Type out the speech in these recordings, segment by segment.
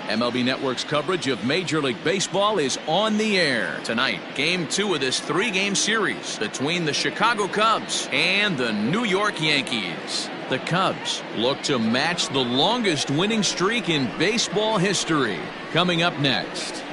MLB Network's coverage of Major League Baseball is on the air tonight. Game 2 of this 3-game series between the Chicago Cubs and the New York Yankees. The Cubs look to match the longest winning streak in baseball history. Coming up next.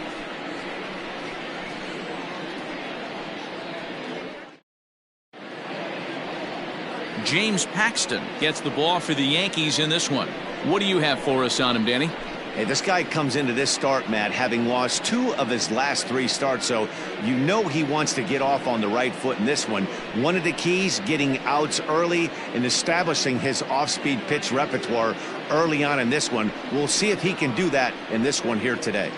James Paxton gets the ball for the Yankees in this one. What do you have for us on him, Danny? Hey, this guy comes into this start, Matt, having lost 2 of his last 3 starts, so you know he wants to get off on the right foot in this one. One of the keys, getting outs early and establishing his off-speed pitch repertoire early on in this one. We'll see if he can do that in this one here today.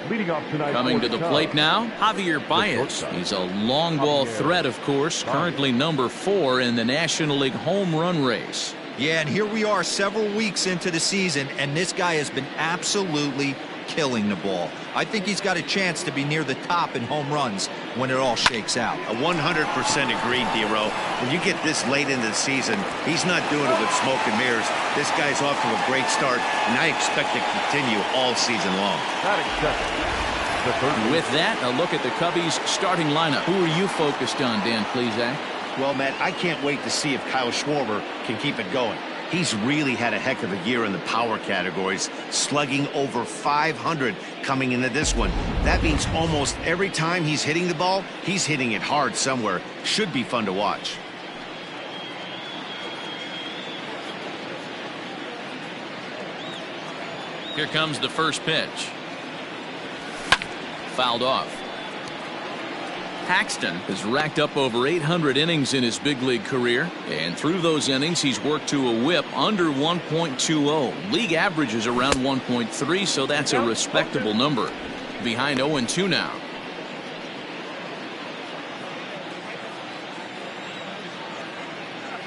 Coming to the plate now, Javier Baez. He's a long ball threat, of course, currently number 4 in the National League home run race. Yeah, and here we are several weeks into the season, and this guy has been absolutely killing the ball. I think he's got a chance to be near the top in home runs when it all shakes out. 100% agreed, D-Row. When you get this late into the season, he's not doing it with smoke and mirrors. This guy's off to a great start, and I expect it to continue all season long. With that, a look at the Cubbies' starting lineup. Who are you focused on, Dan Plesac? Well, Matt, I can't wait to see if Kyle Schwarber can keep it going. He's really had a heck of a year in the power categories, slugging over 500 coming into this one. That means almost every time he's hitting the ball, he's hitting it hard somewhere. Should be fun to watch. Here comes the first pitch. Fouled off. Paxton has racked up over 800 innings in his big league career, and through those innings he's worked to a whip under 1.20. League average is around 1.3, so that's a respectable number. Behind 0-2 now.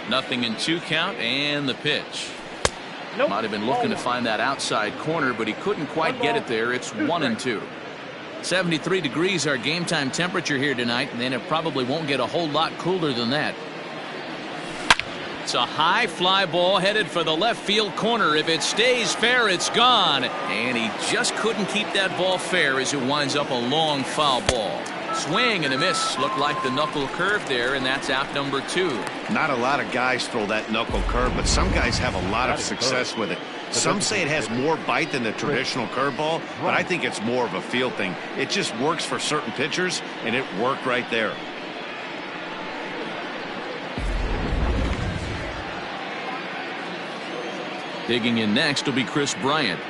Nothing in 2 count, and the pitch. Might have been looking to find that outside corner, but he couldn't quite get it there. It's 1-2. 73 degrees our game time temperature here tonight, and then it probably won't get a whole lot cooler than that. It's a high fly ball headed for the left field corner. If it stays fair, it's gone. And he just couldn't keep that ball fair as it winds up a long foul ball. Swing and a miss. Looked like the knuckle curve there, and that's out number 2. Not a lot of guys throw that knuckle curve, but some guys have a lot of success with it. Some say it has more bite than the traditional curveball, but I think it's more of a feel thing. It just works for certain pitchers, and it worked right there. Digging in next will be Chris Bryant.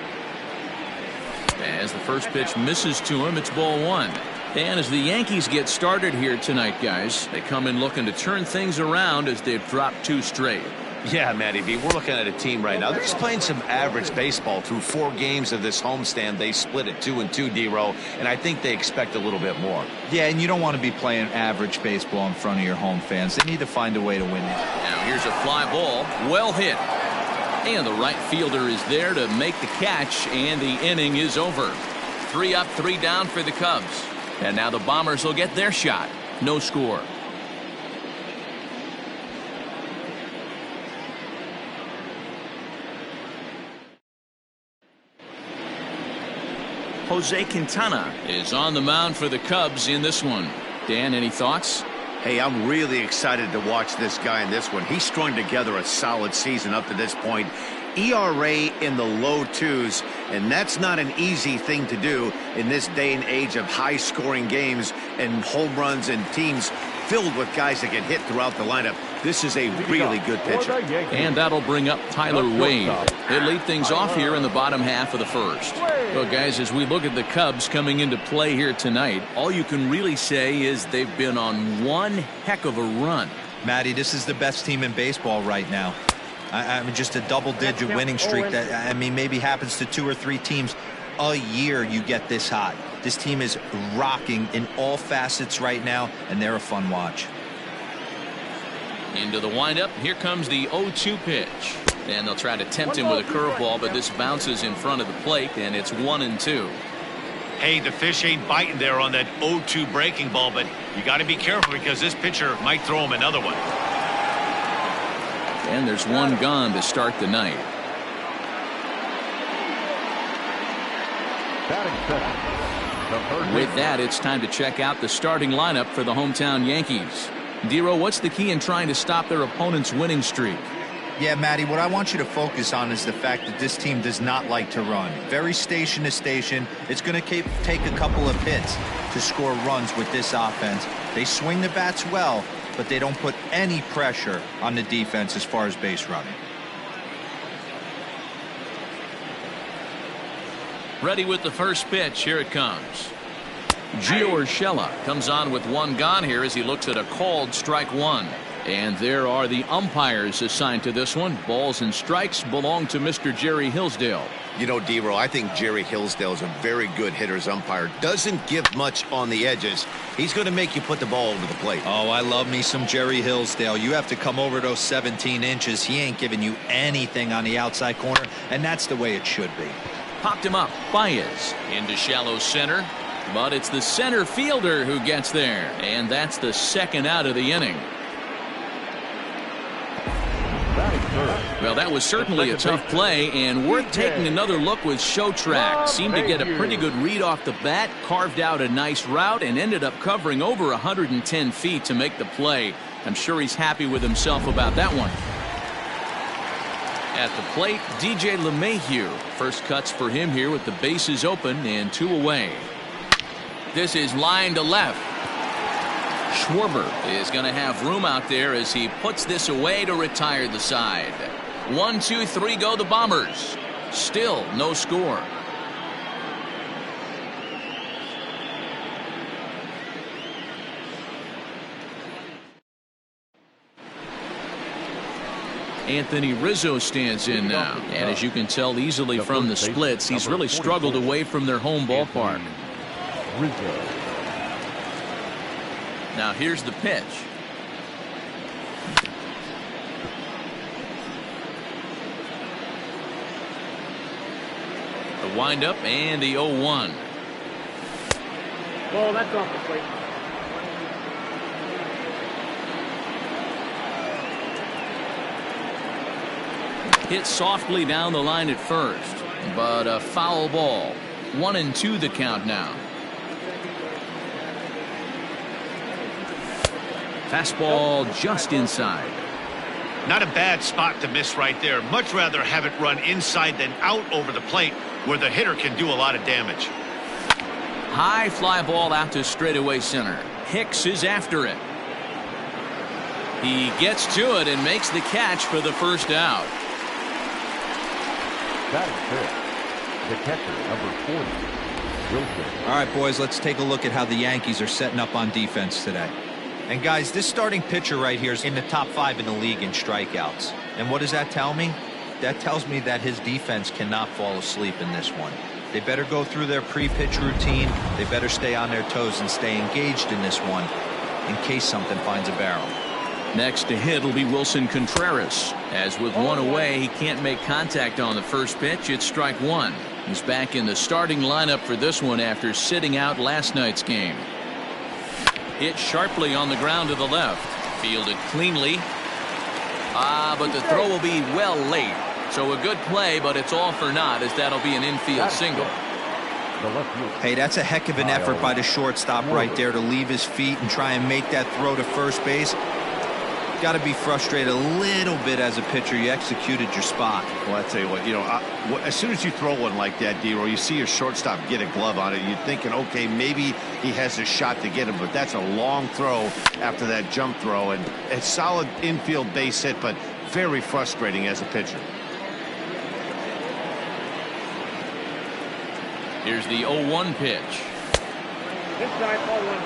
As the first pitch misses to him, it's ball 1. And as the Yankees get started here tonight, guys, they come in looking to turn things around as they've dropped 2 straight. Yeah, Matty B, we're looking at a team right now. They're just playing some average baseball through 4 games of this homestand. They split it 2-2, D-Row, and I think they expect a little bit more. Yeah, and you don't want to be playing average baseball in front of your home fans. They need to find a way to win it. Now here's a fly ball, well hit. And the right fielder is there to make the catch, and the inning is over. 3 up, 3 down for the Cubs. And now the Bombers will get their shot. No score. Jose Quintana is on the mound for the Cubs in this one. Dan, any thoughts? Hey, I'm really excited to watch this guy in this one. He's strung together a solid season up to this point. ERA in the low 2s, and that's not an easy thing to do in this day and age of high-scoring games and home runs and teams filled with guys that get hit throughout the lineup. This is a really good pitcher. And that'll bring up Tyler Wade. They lead things off here in the bottom half of the first. Well, guys, as we look at the Cubs coming into play here tonight, all you can really say is they've been on one heck of a run. Matty, this is the best team in baseball right now. I mean, just a double-digit winning streak that, I mean, maybe happens to 2 or 3 teams a year. You get this hot. This team is rocking in all facets right now, and they're a fun watch. Into the windup. Here comes the 0-2 pitch. And they'll try to tempt him with a curveball, but this bounces in front of the plate, and it's 1-2. Hey, the fish ain't biting there on that 0-2 breaking ball, but you got to be careful because this pitcher might throw him another one. And there's one gone to start the night. With that, it's time to check out the starting lineup for the hometown Yankees. Dero, what's the key in trying to stop their opponent's winning streak? Yeah, Matty, what I want you to focus on is the fact that this team does not like to run. Very station to station. It's going to take a couple of hits to score runs with this offense. They swing the bats well, but they don't put any pressure on the defense as far as base running. Ready with the first pitch. Here it comes. Gio Urshela comes on with one gone here as he looks at a called strike one. And there are the umpires assigned to this one. Balls and strikes belong to Mr. Jerry Hillsdale. You know, Dero, I think Jerry Hillsdale is a very good hitter's umpire. Doesn't give much on the edges. He's going to make you put the ball over the plate. Oh, I love me some Jerry Hillsdale. You have to come over those 17 inches. He ain't giving you anything on the outside corner, and that's the way it should be. Popped him up. Baez into shallow center. But it's the center fielder who gets there. And that's the second out of the inning. Well, that was certainly a tough play, and worth taking another look with Show Track. Seemed to get a pretty good read off the bat, carved out a nice route, and ended up covering over 110 feet to make the play. I'm sure he's happy with himself about that one. At the plate, DJ LeMahieu. First cuts for him here with the bases open and 2 away. This is line to left. Schwarber is going to have room out there as he puts this away to retire the side. 1, 2, 3 go the Bombers. Still no score. Anthony Rizzo stands in now, and as you can tell easily from the splits, he's really struggled away from their home ballpark. Now here's the pitch. The windup and the 0-1. Ball, that's off the plate. Hit softly down the line at first, but a foul ball. 1-2 the count now. Fastball just inside. Not a bad spot to miss right there. Much rather have it run inside than out over the plate where the hitter can do a lot of damage. High fly ball out to straightaway center. Hicks is after it. He gets to it and makes the catch for the first out. That is good. The catcher, number 40, Wilson. All right, boys, let's take a look at how the Yankees are setting up on defense today. And guys, this starting pitcher right here is in the top 5 in the league in strikeouts. And what does that tell me? That tells me that his defense cannot fall asleep in this one. They better go through their pre-pitch routine. They better stay on their toes and stay engaged in this one in case something finds a barrel. Next to hit will be Wilson Contreras. As with one away, he can't make contact on the first pitch. It's strike one. He's back in the starting lineup for this one after sitting out last night's game. Hit sharply on the ground to the left. Fielded cleanly. But the throw will be well late. So a good play, but it's all for naught as that'll be an infield single. Hey, that's a heck of an effort by the shortstop right there to leave his feet and try and make that throw to first base. Got to be frustrated a little bit as a pitcher. You executed your spot. Well, I tell you what, as soon as you throw one like that, Dero, you see your shortstop get a glove on it. You're thinking, okay, maybe he has a shot to get him, but that's a long throw after that jump throw, and a solid infield base hit, but very frustrating as a pitcher. Here's the 0-1 pitch. Inside, ball one.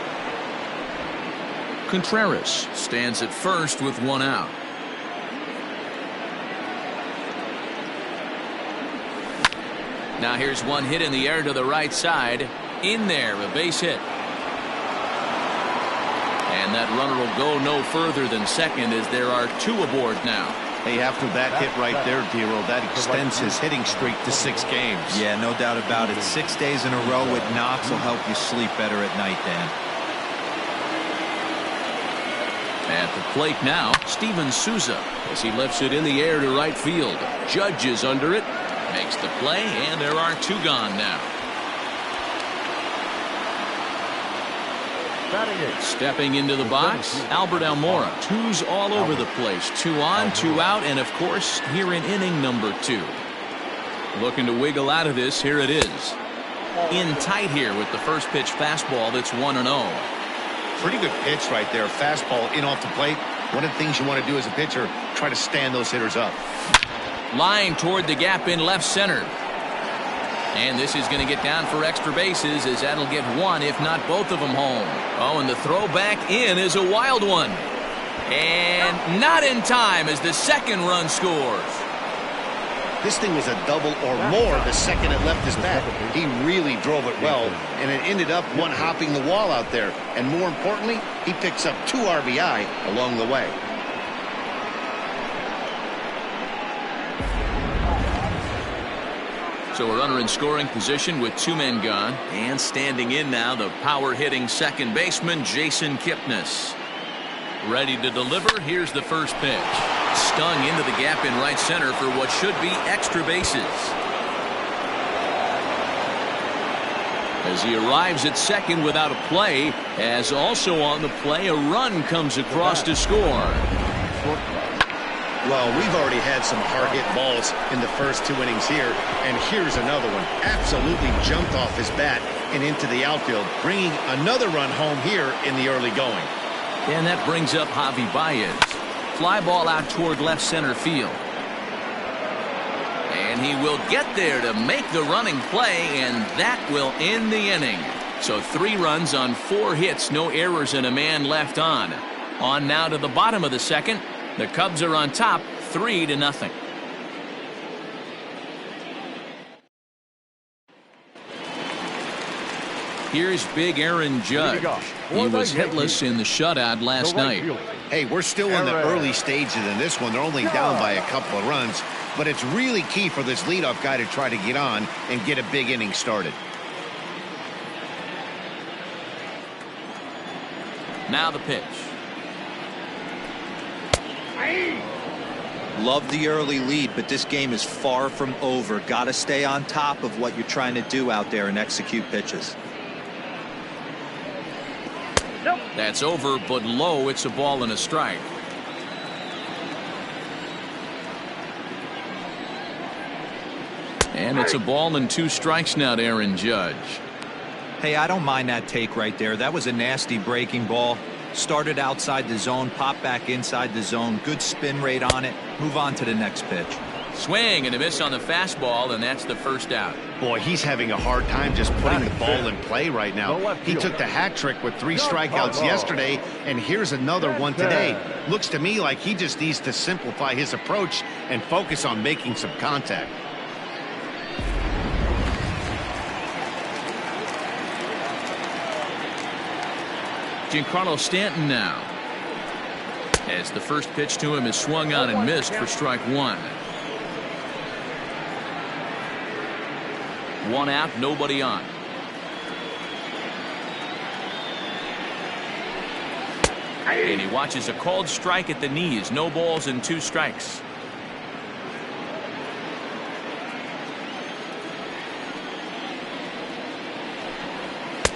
Contreras stands at first with one out. Now here's one hit in the air to the right side. In there, a base hit. And that runner will go no further than second as there are 2 aboard now. Hey, after that hit right there, Dero, that extends his hitting streak to 6 games. Yeah, no doubt about it. 6 days in a row with knocks will help you sleep better at night, Dan. At the plate now, Steven Souza as he lifts it in the air to right field. Judge is under it, makes the play, and there are 2 gone now. Batting it. Stepping into the box, Albert Almora. Twos all over the place. 2 on, 2 out, and of course, here in inning number 2. Looking to wiggle out of this. Here it is. In tight here with the first pitch fastball that's 1-0. Pretty good pitch right there. Fastball in off the plate. One of the things you want to do as a pitcher, try to stand those hitters up. Line toward the gap in left center. And this is going to get down for extra bases, as that'll get one, if not both of them, home. Oh, and the throw back in is a wild one. And not in time as the second run scores. This thing was a double or more the second it left his bat. He really drove it well, and it ended up one hopping the wall out there. And more importantly, he picks up 2 RBI along the way. So a runner in scoring position with 2 men gone. And standing in now, the power-hitting second baseman, Jason Kipnis. Ready to deliver. Here's the first pitch. Stung into the gap in right center for what should be extra bases. As he arrives at second without a play, as also on the play, a run comes across to score. Well, we've already had some hard-hit balls in the first 2 innings here, and here's another one. Absolutely jumped off his bat and into the outfield, bringing another run home here in the early going. And that brings up Javi Baez. Fly ball out toward left center field. And he will get there to make the running play, and that will end the inning. So 3 runs on 4 hits, no errors, and a man left on. On now to the bottom of the second. The Cubs are on top, 3-0. Here's big Aaron Judge. He was hitless in the shutout last night. Hey, we're still in the early stages in this one. They're only down by a couple of runs, but it's really key for this leadoff guy to try to get on and get a big inning started. Now the pitch. Love the early lead, but this game is far from over. Got to stay on top of what you're trying to do out there and execute pitches. That's over, but low. It's a ball and a strike. And it's a ball and 2 strikes now to Aaron Judge. Hey, I don't mind that take right there. That was a nasty breaking ball. Started outside the zone, popped back inside the zone. Good spin rate on it. Move on to the next pitch. Swing and a miss on the fastball, and that's the first out. Boy, he's having a hard time just putting the ball in play right now. He took the hat trick with 3 strikeouts yesterday, and here's another one today. Looks to me like he just needs to simplify his approach and focus on making some contact. Giancarlo Stanton now. As the first pitch to him is swung on and missed for strike 1. 1 out, nobody on. And he watches a called strike at the knees. No balls and 2 strikes.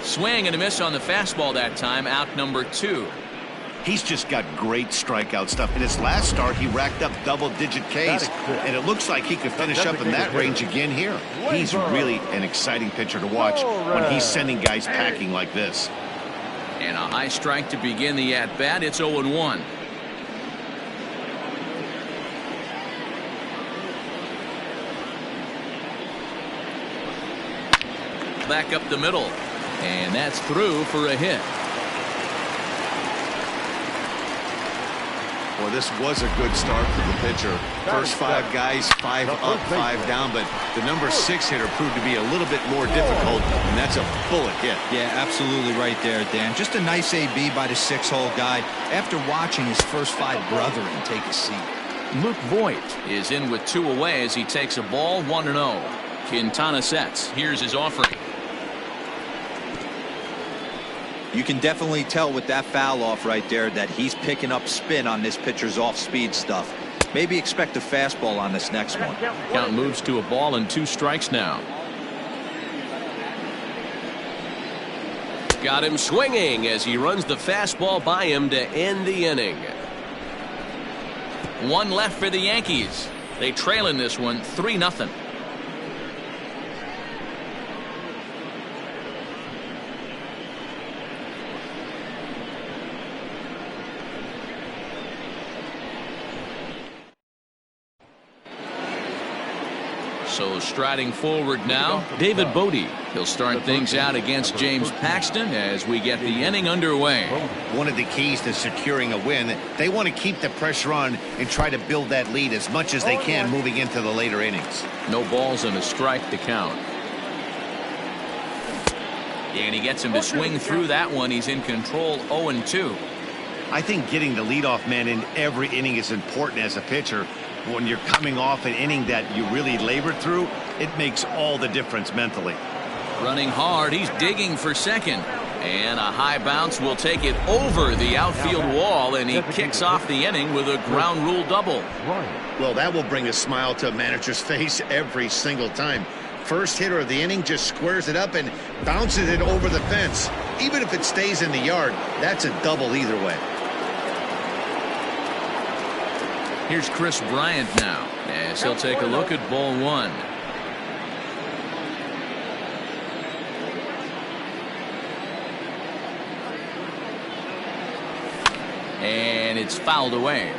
Swing and a miss on the fastball that time. Out number 2. He's just got great strikeout stuff. In his last start, he racked up double-digit Ks, and it looks like he could finish up in that range again here. He's really an exciting pitcher to watch when he's sending guys packing like this. And a high strike to begin the at-bat. It's 0-1. Back up the middle. And that's through for a hit. Well, this was a good start for the pitcher. First 5 guys, 5 up, 5 down, but the number 6 hitter proved to be a little bit more difficult, and that's a bullet hit. Yeah, absolutely right there, Dan. Just a nice AB by the 6-hole guy after watching his first 5 brethren take a seat. Luke Voigt is in with 2 away as he takes a ball, 1-0. Quintana sets. Here's his offering. You can definitely tell with that foul off right there that he's picking up spin on this pitcher's off-speed stuff. Maybe expect a fastball on this next one. Count moves to a ball and 2 strikes now. Got him swinging as he runs the fastball by him to end the inning. One left for the Yankees. They trail in this one 3-0. So striding forward now, David Bodie. He'll start things out against James Paxton as we get the inning underway. One of the keys to securing a win, they want to keep the pressure on and try to build that lead as much as they can moving into the later innings. No balls and a strike to count. And he gets him to swing through that one. He's in control, 0-2. I think getting the leadoff man in every inning is important as a pitcher. When you're coming off an inning that you really labored through, it makes all the difference mentally. Running hard, he's digging for second. And a high bounce will take it over the outfield wall, and he kicks off the inning with a ground rule double. Well, that will bring a smile to a manager's face every single time. First hitter of the inning just squares it up and bounces it over the fence. Even if it stays in the yard, that's a double either way. Here's Chris Bryant now as he'll take a look at ball one. And it's fouled away.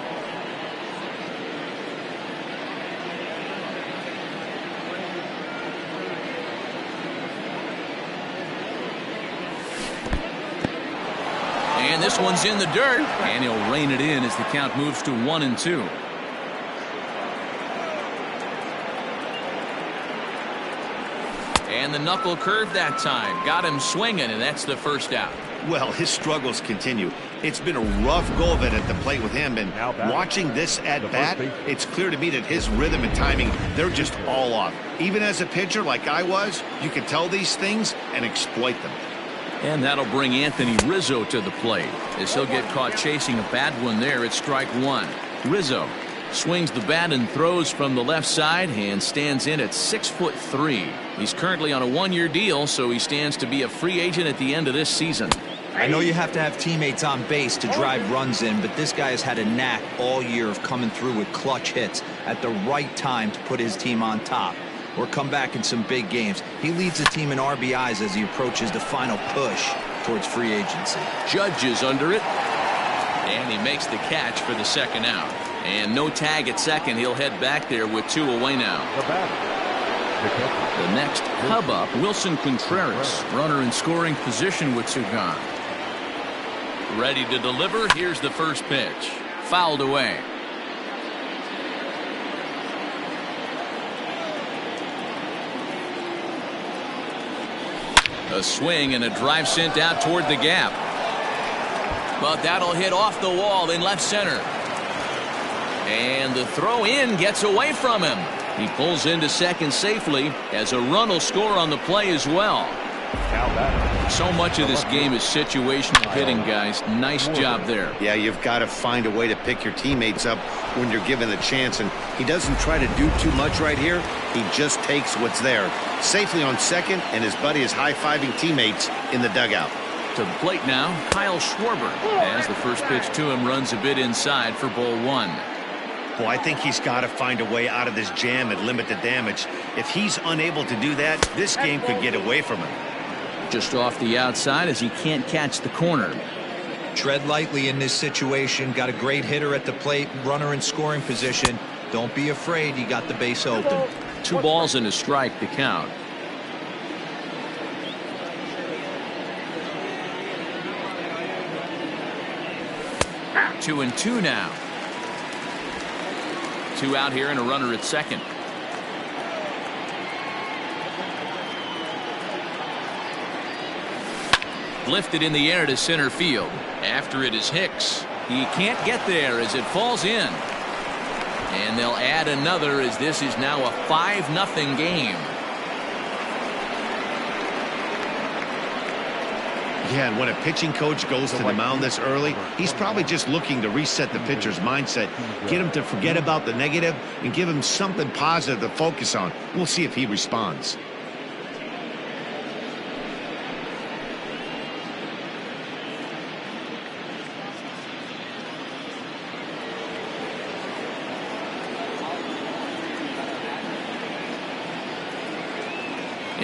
And this one's in the dirt, and he'll rein it in as the count moves to 1-2. And the knuckle curve that time got him swinging, and that's the first out. Well, his struggles continue. It's been a rough go of it at the plate with him, and watching this at bat, it's clear to me that his rhythm and timing, they're just all off. Even as a pitcher like I was, you can tell these things and exploit them. And that'll bring Anthony Rizzo to the plate as he'll get caught chasing a bad one there at strike one. Rizzo swings the bat and throws from the left side and stands in at 6'3". He's currently on a one-year deal, so he stands to be a free agent at the end of this season. I know you have to have teammates on base to drive runs in, but this guy has had a knack all year of coming through with clutch hits at the right time to put his team on top or come back in some big games. He leads the team in RBIs as he approaches the final push towards free agency. Judge is under it, and he makes the catch for the second out. And no tag at second. He'll head back there with two away now. The next Cub up, Wilson Contreras, runner in scoring position with two gone. Ready to deliver. Here's the first pitch. Fouled away. A swing and a drive sent out toward the gap. But that'll hit off the wall in left center. And the throw in gets away from him. He pulls into second safely as a run will score on the play as well. So much of this game is situational hitting, guys. Nice job there. Yeah, you've got to find a way to pick your teammates up when you're given the chance, and he doesn't try to do too much right here. He just takes what's there. Safely on second, and his buddy is high-fiving teammates in the dugout. To the plate now, Kyle Schwarber, as the first pitch to him runs a bit inside for ball one. Well, I think he's got to find a way out of this jam and limit the damage. If he's unable to do that, this game could get away from him. Just off the outside as he can't catch the corner. Tread lightly in this situation. Got a great hitter at the plate, runner in scoring position. Don't be afraid, you got the base open. 2 balls and a strike to count. Two and two now. 2 out here and a runner at second. Lifted in the air to center field. After it is Hicks. He can't get there as it falls in. And they'll add another as this is now a 5-0 game. Yeah, and when a pitching coach goes to the mound this early, he's probably just looking to reset the pitcher's mindset, get him to forget about the negative, and give him something positive to focus on. We'll see if he responds.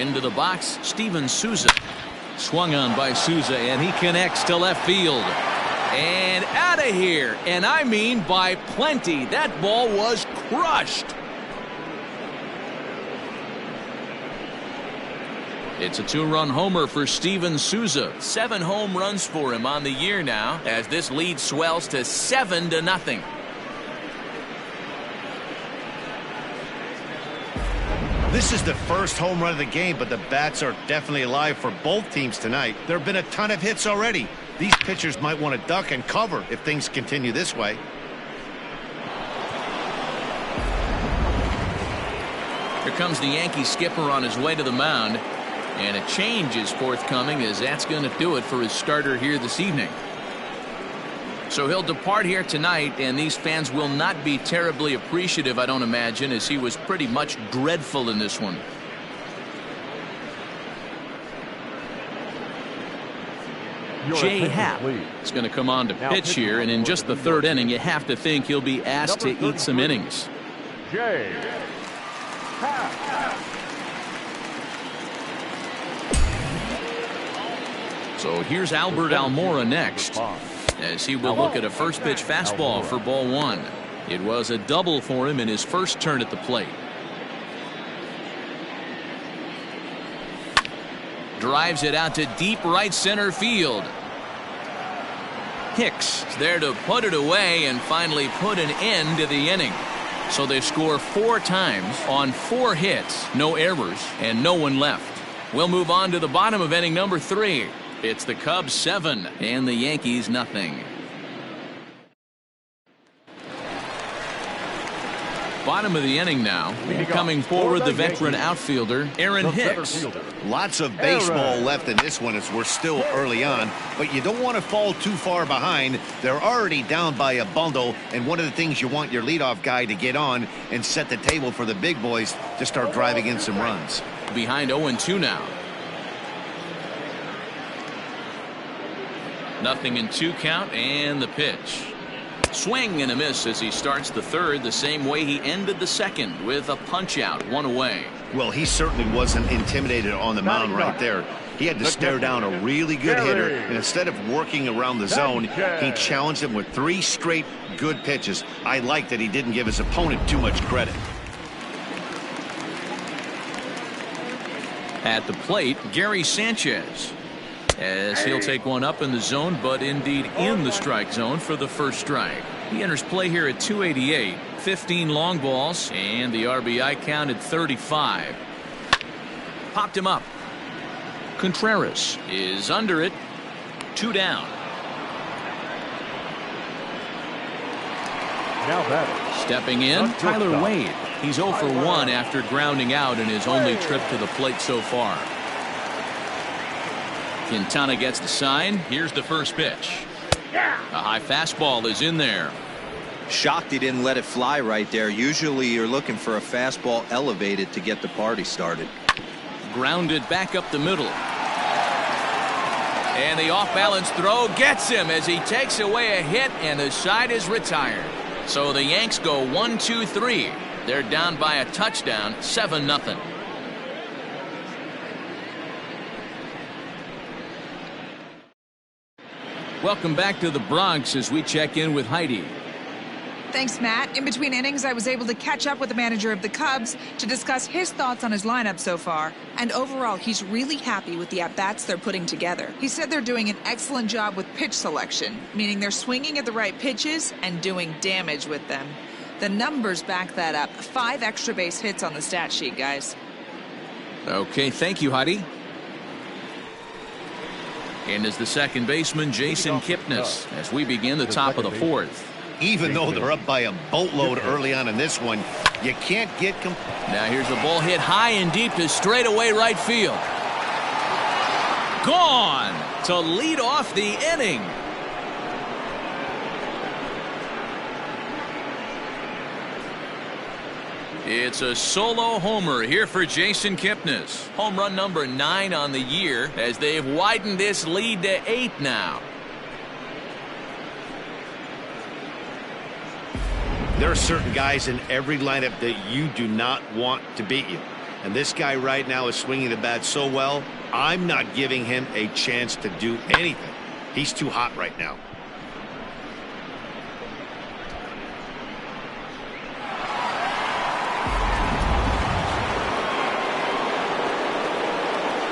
Into the box, Steven Souza. Swung on by Souza, and he connects to left field. And out of here. And I mean by plenty. That ball was crushed. It's a 2-run homer for Steven Souza. 7 home runs for him on the year now, as this lead swells to 7-0. This is the first home run of the game, but the bats are definitely alive for both teams tonight. There have been a ton of hits already. These pitchers might want to duck and cover if things continue this way. Here comes the Yankee skipper on his way to the mound. And a change is forthcoming, as that's going to do it for his starter here this evening. So he'll depart here tonight, and these fans will not be terribly appreciative, I don't imagine, as he was pretty much dreadful in this one. Jay Happ is going to come on to pitch here, and in just the 3rd inning, you have to think he'll be asked to eat some innings. Jay Happ. So here's Albert Almora next, as he will look at a first pitch fastball for ball 1. It was a double for him in his first turn at the plate. Drives it out to deep right center field. Hicks is there to put it away and finally put an end to the inning. So they score 4 times on 4 hits, no errors, and no one left. We'll move on to the bottom of inning number 3. It's the Cubs 7 and the Yankees nothing. Bottom of the inning now. Coming forward, the veteran outfielder, Aaron Hicks. Lots of baseball left in this one as we're still early on, but you don't want to fall too far behind. They're already down by a bundle, and one of the things you want your leadoff guy to get on and set the table for the big boys to start driving in some runs. Behind 0-2 now. 0-2 count, and the pitch. Swing and a miss as he starts the 3rd the same way he ended the 2nd, with a punch out, 1 away. Well, he certainly wasn't intimidated on the mound right there. He had to stare down a really good hitter, and instead of working around the zone, he challenged him with 3 straight good pitches. I like that he didn't give his opponent too much credit. At the plate, Gary Sanchez, as he'll take one up in the zone, but indeed in the strike zone for the first strike. He enters play here at 288, 15 long balls, and the RBI count at 35. Popped him up. Contreras is under it. 2 down. Now batting. Stepping in, Tyler Wade. He's 0 for 1 after grounding out in his only trip to the plate so far. Quintana gets the sign. Here's the first pitch. A high fastball is in there. Shocked he didn't let it fly right there. Usually you're looking for a fastball elevated to get the party started. Grounded back up the middle. And the off-balance throw gets him as he takes away a hit, and the side is retired. So the Yanks go 1-2-3. They're down by a touchdown, 7-0. Welcome back to the Bronx as we check in with Heidi. Thanks, Matt. In between innings, I was able to catch up with the manager of the Cubs to discuss his thoughts on his lineup so far. And overall, he's really happy with the at-bats they're putting together. He said they're doing an excellent job with pitch selection, meaning they're swinging at the right pitches and doing damage with them. The numbers back that up. 5 extra base hits on the stat sheet, guys. Okay, thank you, Heidi. And as the second baseman, Jason Kipnis, as we begin the top of the 4th. Even though they're up by a boatload early on in this one, you can't get... Now here's a ball hit high and deep to straightaway right field. Gone to lead off the inning. It's a solo homer here for Jason Kipnis. Home run number 9 on the year, as they've widened this lead to 8 now. There are certain guys in every lineup that you do not want to beat you. And this guy right now is swinging the bat so well, I'm not giving him a chance to do anything. He's too hot right now.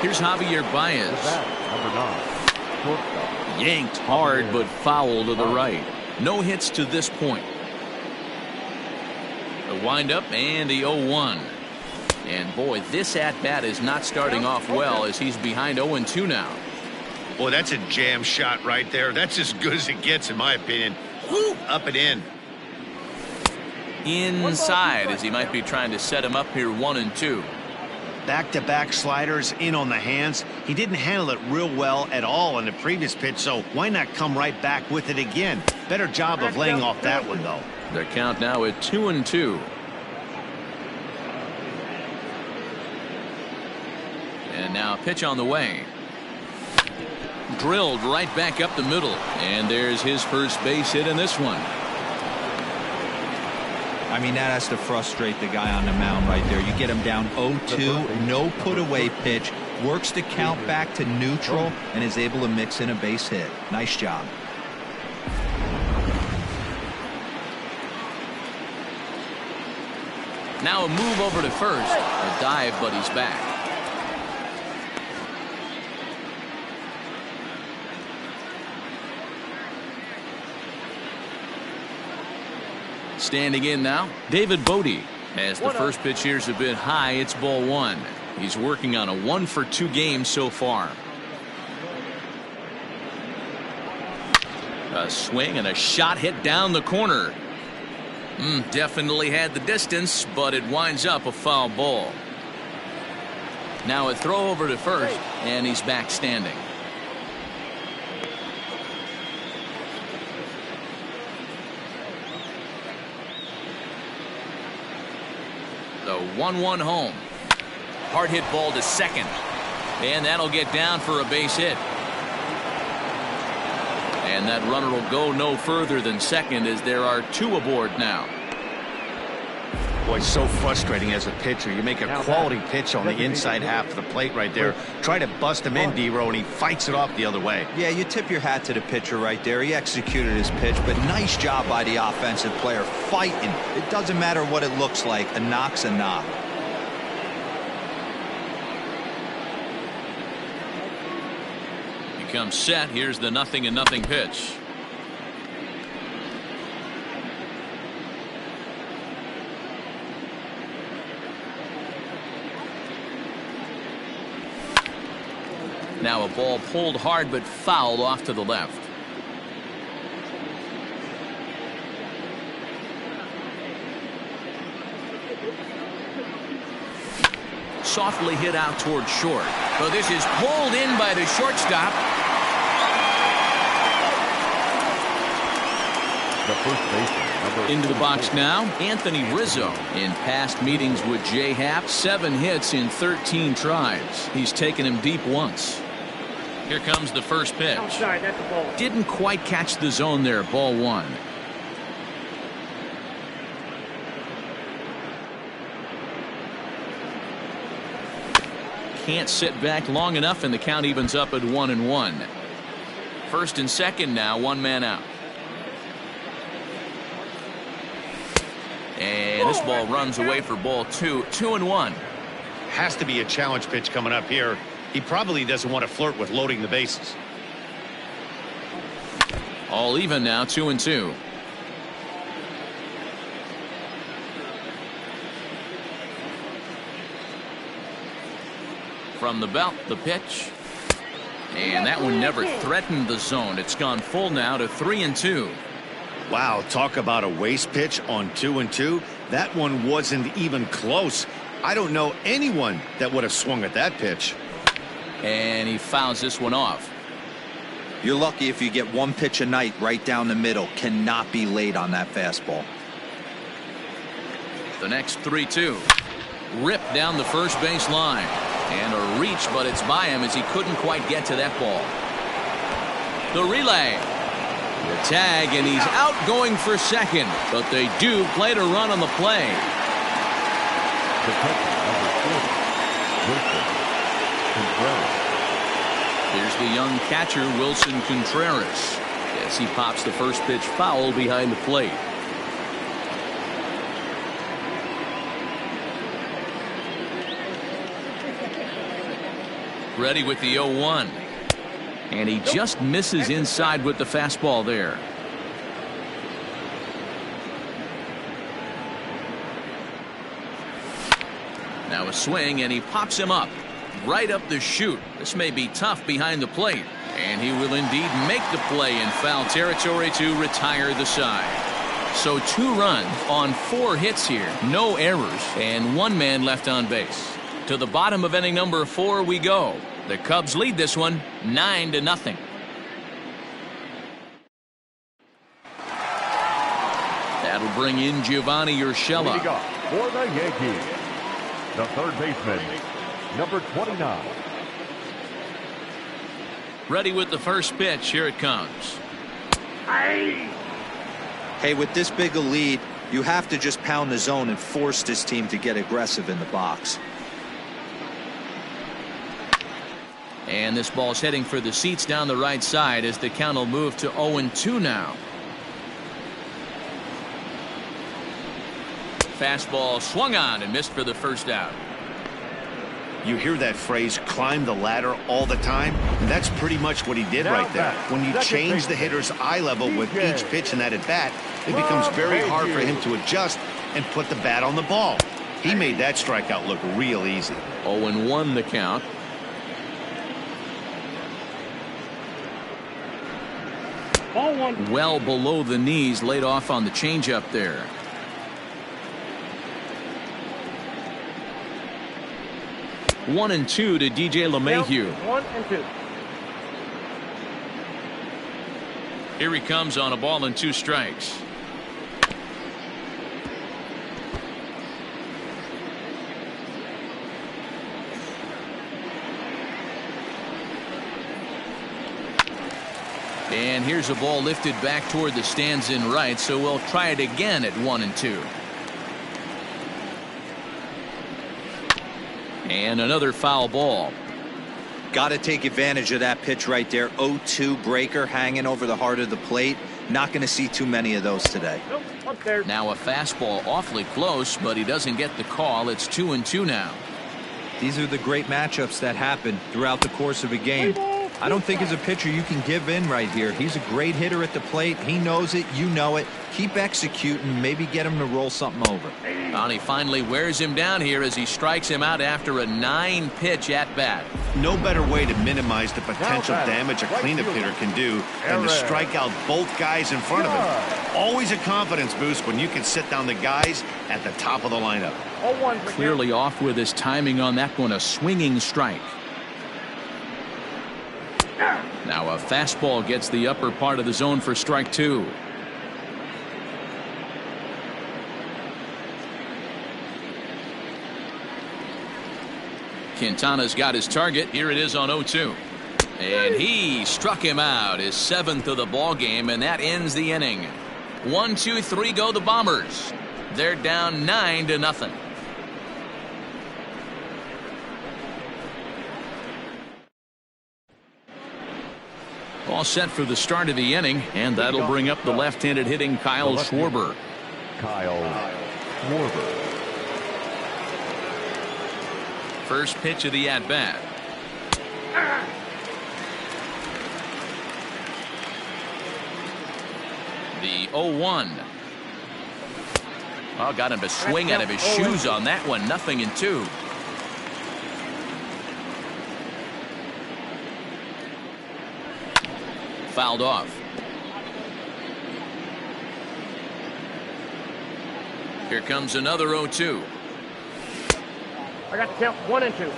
Here's Javier Baez. Number 9, shortstop. Yanked hard, but foul to the right. No hits to this point. The windup and the 0-1. And boy, this at-bat is not starting off well as he's behind 0-2 now. Boy, that's a jam shot right there. That's as good as it gets, in my opinion. Woo, up and in. Inside, as he might be trying to set him up here 1-2. Back-to-back sliders in on the hands. He didn't handle it real well at all on the previous pitch, so why not come right back with it again? Better job of laying off that one, though. The count now at 2-2. And now a pitch on the way. Drilled right back up the middle. And there's his first base hit in this one. I mean, that has to frustrate the guy on the mound right there. You get him down 0-2, no put away pitch, works the count back to neutral, and is able to mix in a base hit. Nice job. Now a move over to first. A dive, but he's back. Standing in now, David Bodie. As the first pitch here's a bit high, it's ball 1. He's working on a 1-for-2 game so far. A swing and a shot hit down the corner. Definitely had the distance, but it winds up a foul ball. Now a throw over to first, and he's back standing. The 1-1 home. Hard hit ball to second. And that'll get down for a base hit. And that runner will go no further than second as there are 2 aboard now. Boy, so frustrating as a pitcher. You make a quality pitch on the inside half of the plate right there. Try to bust him in, D-Row, and he fights it off the other way. Yeah, you tip your hat to the pitcher right there. He executed his pitch, but nice job by the offensive player fighting. It doesn't matter what it looks like. A knock's a knock. He comes set. Here's the 0-0 pitch. Now a ball pulled hard but fouled off to the left. Softly hit out toward short. So this is pulled in by the shortstop. The first baseman, Into the box now, Anthony Rizzo. In past meetings with Jay Happ, 7 hits in 13 tries. He's taken him deep once. Here comes the first pitch. Outside, that's a ball. Didn't quite catch the zone there. Ball 1. Can't sit back long enough, and the count evens up at 1-1. First and second now, 1 man out. And this ball runs away for ball 2. 2-1. Has to be a challenge pitch coming up here. He probably doesn't want to flirt with loading the bases. All even now, 2-2. From the belt, the pitch. And that one never threatened the zone. It's gone full now to 3-2. Wow, talk about a waste pitch on 2-2. That one wasn't even close. I don't know anyone that would have swung at that pitch. And he fouls this one off. You're lucky if you get 1 pitch a night right down the middle. Cannot be late on that fastball. The next 3-2. Ripped down the first base line. And a reach, but it's by him as he couldn't quite get to that ball. The relay. The tag, and he's out going for second. But they do play to run on the play. the catcher, number 40. Wilson Contreras. Here's the young catcher, Wilson Contreras. Yes, he pops the first pitch foul behind the plate. Ready with the 0-1. And he just misses inside with the fastball there. Now a swing, and he pops him up. Right up the chute. This may be tough behind the plate. And he will indeed make the play in foul territory to retire the side. So 2 runs on 4 hits here. No errors. And 1 man left on base. To the bottom of inning number 4 we go. The Cubs lead this one 9-0. That'll bring in Giovanni Urshela. Leading off for the Yankees, the third baseman, number 29. Ready with the first pitch. Here it comes. Hey, with this big a lead, you have to just pound the zone and force this team to get aggressive in the box. And this ball's heading for the seats down the right side as the count will move to 0-2 now. Fastball swung on and missed for the first out. You hear that phrase, climb the ladder, all the time, and that's pretty much what he did right there. When you change the hitter's eye level with each pitch in that at bat, it becomes very hard for him to adjust and put the bat on the ball. He made that strikeout look real easy. 0-1 the count. Ball 1. Well below the knees, laid off on the changeup there. One and 2 to DJ LeMahieu. 1-2. Here he comes on a ball and 2 strikes. And here's a ball lifted back toward the stands in right, so we'll try it again at 1-2. And another foul ball. Got to take advantage of that pitch right there. 0-2 breaker hanging over the heart of the plate. Not going to see too many of those today. Nope, up there. Now a fastball awfully close, but he doesn't get the call. It's 2-2 now. These are the great matchups that happen throughout the course of a game. I don't think as a pitcher you can give in right here. He's a great hitter at the plate. He knows it. You know it. Keep executing. Maybe get him to roll something over. And he finally wears him down here as he strikes him out after a 9-pitch at bat. No better way to minimize the potential damage a cleanup hitter can do than to strike out both guys in front of him. Always a confidence boost when you can sit down the guys at the top of the lineup. 0-1. Clearly off with his timing on that one. A swinging strike. Now a fastball gets the upper part of the zone for strike 2. Quintana's got his target. Here it is on 0-2. And he struck him out, his 7th of the ball game, and that ends the inning. 1-2-3 go the Bombers. They're down 9-0. All set for the start of the inning, and that'll bring up the left-handed hitting Kyle Schwarber. Kyle Schwarber. First pitch of the at-bat. The 0-1. Oh, got him to swing out of his shoes on that one. 0-2. Fouled off. Here comes another 0-2. I got the count. 1-2.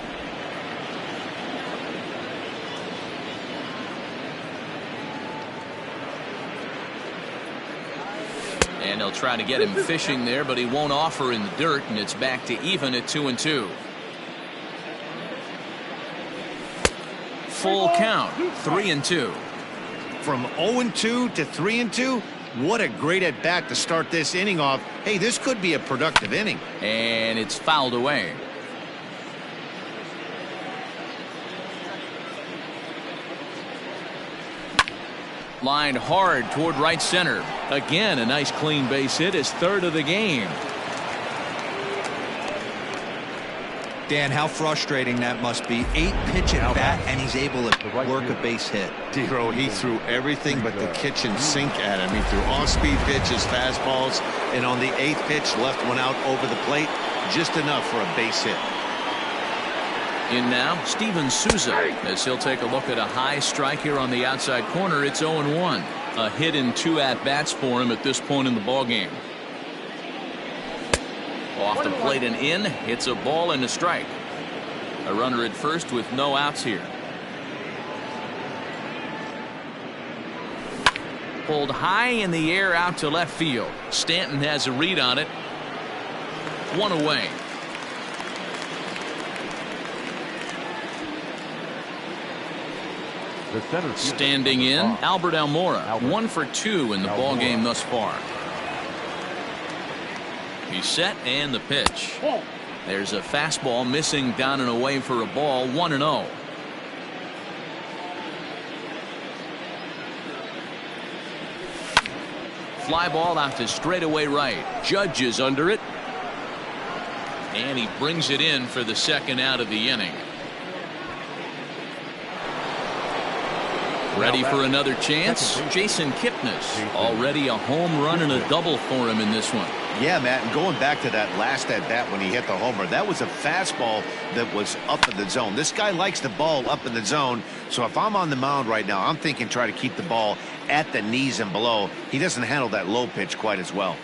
And they'll try to get him fishing there, but he won't offer in the dirt, and it's back to even at 2-2. Full count. 3-2. From 0-2 to 3-2, what a great at bat to start this inning off. Hey, this could be a productive inning. And it's fouled away. Lined hard toward right center. Again, a nice clean base hit, his third of the game. Dan, how frustrating that must be. 8-pitch at bat, and he's able to work a base hit. Dero, he threw everything but the kitchen sink at him. He threw off-speed pitches, fastballs, and on the 8th pitch, left one out over the plate, just enough for a base hit. In now, Steven Souza, as he'll take a look at a high strike here on the outside corner. It's 0-1. A hit in 2 at-bats for him at this point in the ballgame. Off the plate and in. It's a ball and a strike. A runner at first with no outs here. Pulled high in the air out to left field. Stanton has a read on it. 1 away. Standing in, Albert Almora. 1 for 2 in the ballgame thus far. He's set, and the pitch. There's a fastball missing down and away for a ball. 1-0. Fly ball out to straightaway right. Judge is under it. And he brings it in for the second out of the inning. Ready for another chance? Jason Kipnis. Already a home run and a double for him in this one. Yeah, Matt, and going back to that last at bat when he hit the homer, that was a fastball that was up in the zone. This guy likes the ball up in the zone, so if I'm on the mound right now, I'm thinking try to keep the ball at the knees and below. He doesn't handle that low pitch quite as well.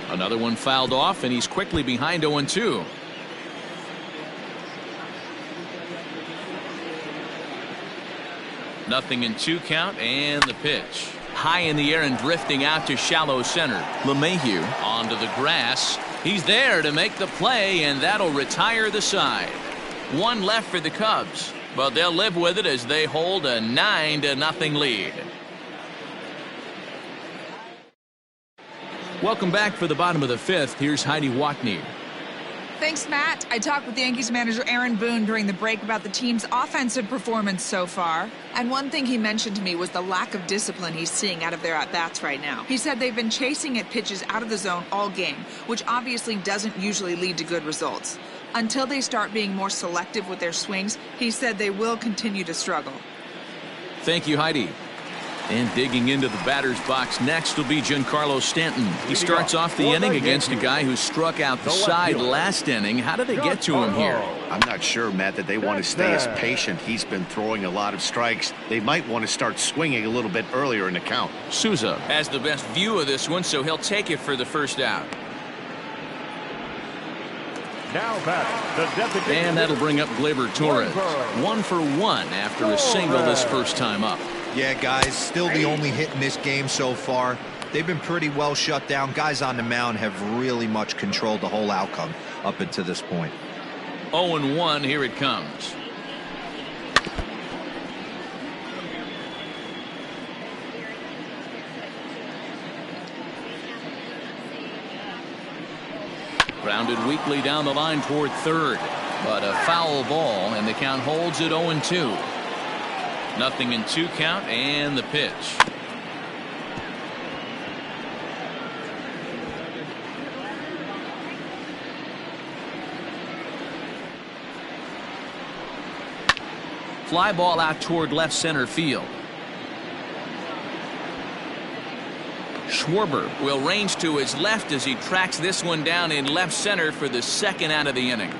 Another one fouled off, and he's quickly behind 0-2. Nothing in 2 count, and the pitch. High in the air and drifting out to shallow center. LeMahieu onto the grass. He's there to make the play, and that'll retire the side. 1 left for the Cubs, but they'll live with it as they hold a 9-0 lead. Welcome back for the bottom of the 5th. Here's Heidi Watney. Thanks, Matt. I talked with Yankees manager Aaron Boone during the break about the team's offensive performance so far. And one thing he mentioned to me was the lack of discipline he's seeing out of their at-bats right now. He said they've been chasing at pitches out of the zone all game, which obviously doesn't usually lead to good results. Until they start being more selective with their swings, he said they will continue to struggle. Thank you, Heidi. And digging into the batter's box next will be Giancarlo Stanton. He starts off the inning against a guy who struck out the side last inning. How did they get to him here? I'm not sure, Matt, that they want to stay as patient. He's been throwing a lot of strikes. They might want to start swinging a little bit earlier in the count. Souza has the best view of this one, so he'll take it for the first out. And that'll bring up Gleyber Torres. 1 for 1 after a single this first time up. Yeah, guys, still the only hit in this game so far. They've been pretty well shut down. Guys on the mound have really much controlled the whole outcome up until this point. 0-1, here it comes. Grounded weakly down the line toward third, but a foul ball, and the count holds at 0-2. Nothing in 2 count, and the pitch. Fly ball out toward left center field. Schwarber will range to his left as he tracks this one down in left center for the second out of the inning.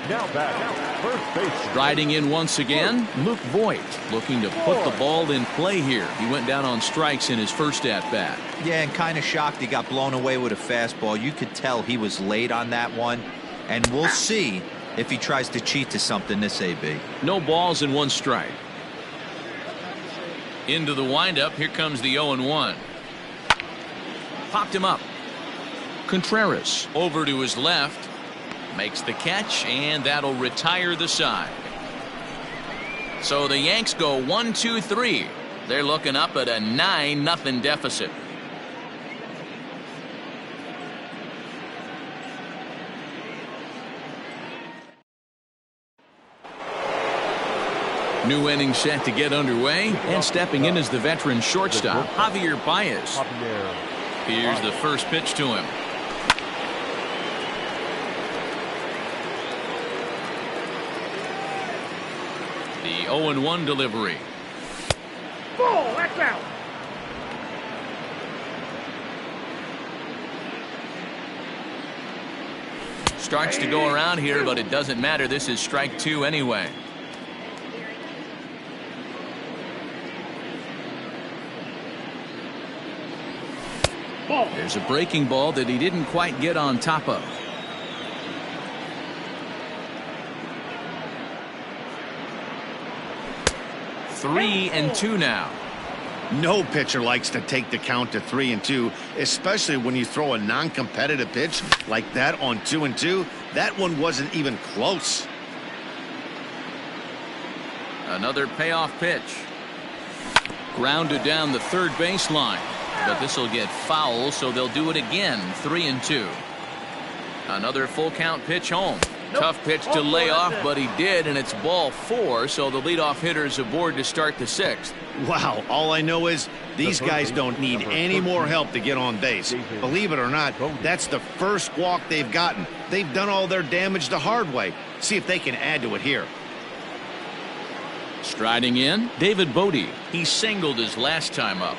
Now back out, first base. Striding in once again, Luke Voigt looking to put the ball in play here. He went down on strikes in his first at-bat. Yeah, and kind of shocked he got blown away with a fastball. You could tell he was late on that one, and we'll see if he tries to cheat to something this AB. No balls and 1 strike. Into the windup, here comes the 0-1. Popped him up. Contreras over to his left. Makes the catch, and that'll retire the side. So the Yanks go 1-2-3. They're looking up at a 9-0 deficit. New inning set to get underway, and stepping in is the veteran shortstop, Javier Baez. Here's the first pitch to him. The 0-1 delivery. Ball, that's out. Starts to go around here, but it doesn't matter. This is strike 2 anyway. Ball. There's a breaking ball that he didn't quite get on top of. Three and two now. No pitcher likes to take the count to 3-2, especially when you throw a non-competitive pitch like that on 2-2. That one wasn't even close. Another payoff pitch. Grounded down the third baseline, but this will get foul, so they'll do it again. 3-2. Another full count pitch home. Tough pitch to lay off, but he did, and it's ball 4, so the leadoff hitter's aboard to start the 6th. Wow, all I know is these guys don't need any more help to get on base. Believe it or not, that's the first walk they've gotten. They've done all their damage the hard way. See if they can add to it here. Striding in, David Bodie. He singled his last time up.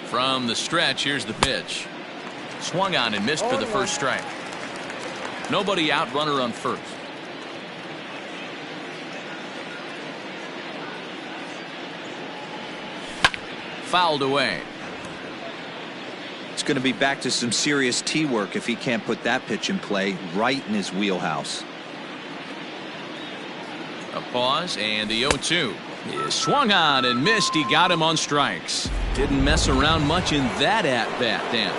From the stretch, here's the pitch. Swung on and missed for the first strike. Nobody out, runner on first. Fouled away. It's going to be back to some serious tee work if he can't put that pitch in play right in his wheelhouse. A pause, and the 0-2 is swung on and missed. He got him on strikes. Didn't mess around much in that at-bat, Dan.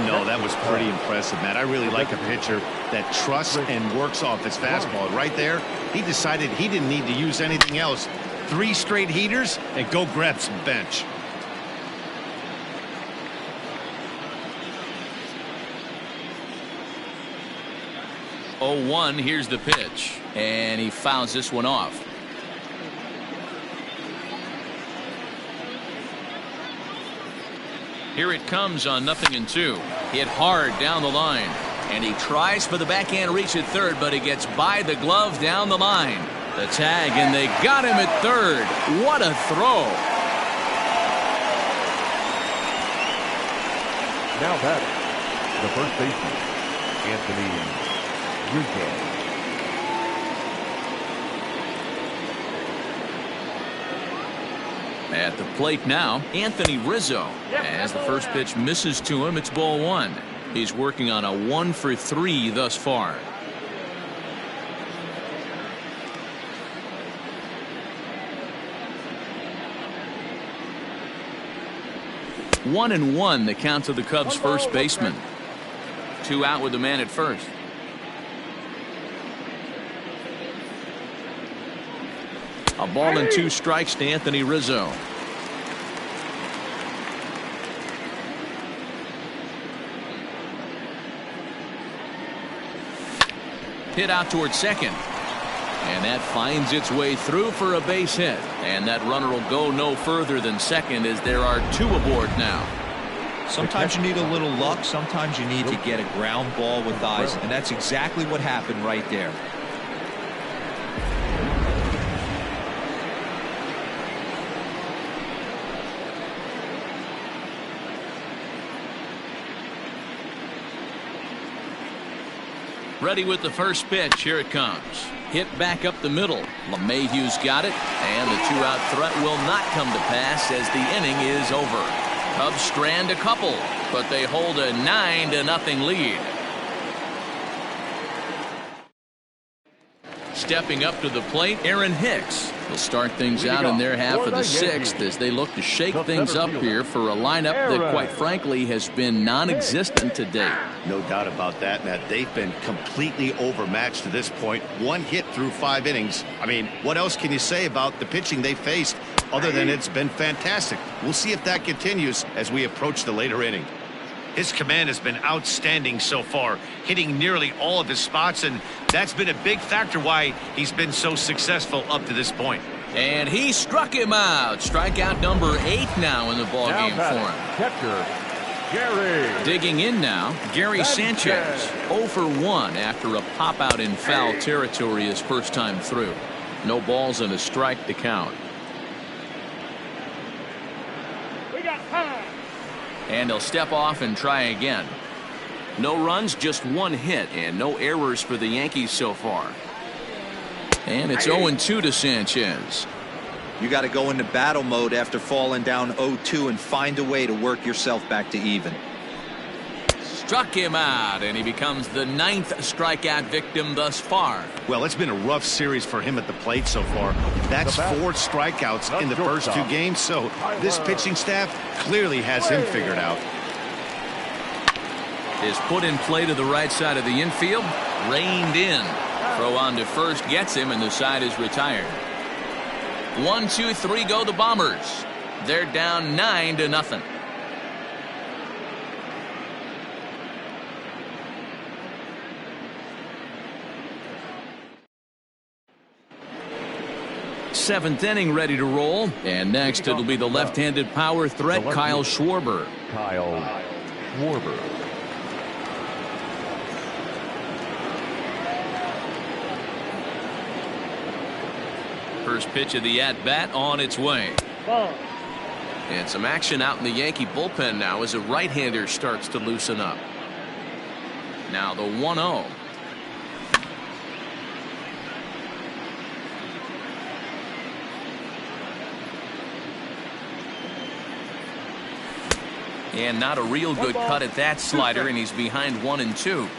No, that was pretty impressive, Matt. I really like a pitcher that trusts and works off his fastball. Right there, he decided he didn't need to use anything else. 3 straight heaters and go grab some bench. Oh, 0-1, here's the pitch, and he fouls this one off. Here it comes on 0-2. Hit hard down the line, and he tries for the backhand reach at third, but he gets by the glove down the line. The tag, and they got him at third. What a throw. Now batting, the first baseman, Anthony Rizzo. At the plate now, Anthony Rizzo. As the first pitch misses to him, it's ball 1. He's working on a 1-for-3 thus far. One and 1, the count to the Cubs' first baseman. 2 out with the man at first. A ball and 2 strikes to Anthony Rizzo. Hit out towards second. And that finds its way through for a base hit. And that runner will go no further than second as there are 2 aboard now. Sometimes you need a little luck. Sometimes you need to get a ground ball with eyes. And that's exactly what happened right there. Ready with the first pitch. Here it comes. Hit back up the middle. LeMahieu's got it, and the 2-out threat will not come to pass as the inning is over. Cubs strand a couple, but they hold a 9-0 lead. Stepping up to the plate, Aaron Hicks. He'll start things out in their half of the 6th as they look to shake things up here for a lineup that, quite frankly, has been non-existent to date. No doubt about that, Matt. They've been completely overmatched to this point. 1 hit through 5 innings. I mean, what else can you say about the pitching they faced other than it's been fantastic? We'll see if that continues as we approach the later inning. His command has been outstanding so far, hitting nearly all of his spots, and that's been a big factor why he's been so successful up to this point. And he struck him out. Strikeout number 8 now in the ball game for him. Catcher, Gary. Digging in now, Gary Sanchez. 0 for 1 after a pop out in foul territory his first time through. No balls and a strike to count. We got time. And he'll step off and try again. No runs, just 1 hit, and no errors for the Yankees so far. And it's 0-2 to Sanchez. You got to go into battle mode after falling down 0-2 and find a way to work yourself back to even. Struck him out, and he becomes the 9th strikeout victim thus far. Well, it's been a rough series for him at the plate so far. That's 4 strikeouts in the first 2 games, so this pitching staff clearly has him figured out. Is put in play to the right side of the infield, reined in. Throw on to first gets him, and the side is retired. 1, 2, 3 go the Bombers. They're down 9-0. Seventh inning ready to roll, and next it'll be the left-handed power threat Kyle Schwarber. Kyle Schwarber. First pitch of the at-bat on its way. Ball. And some action out in the Yankee bullpen now as a right-hander starts to loosen up. Now the 1-0. And not a real good cut at that slider, and he's behind 1-2.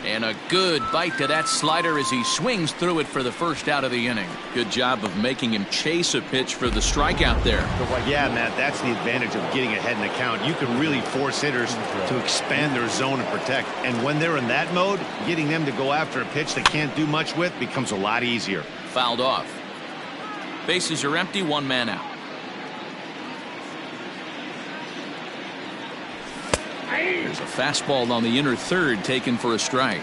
And a good bite to that slider as he swings through it for the first out of the inning. Good job of making him chase a pitch for the strikeout there. Yeah, Matt, that's the advantage of getting ahead in the count. You can really force hitters to expand their zone and protect. And when they're in that mode, getting them to go after a pitch they can't do much with becomes a lot easier. Fouled off. Bases are empty, 1 man out. There's a fastball on the inner third taken for a strike.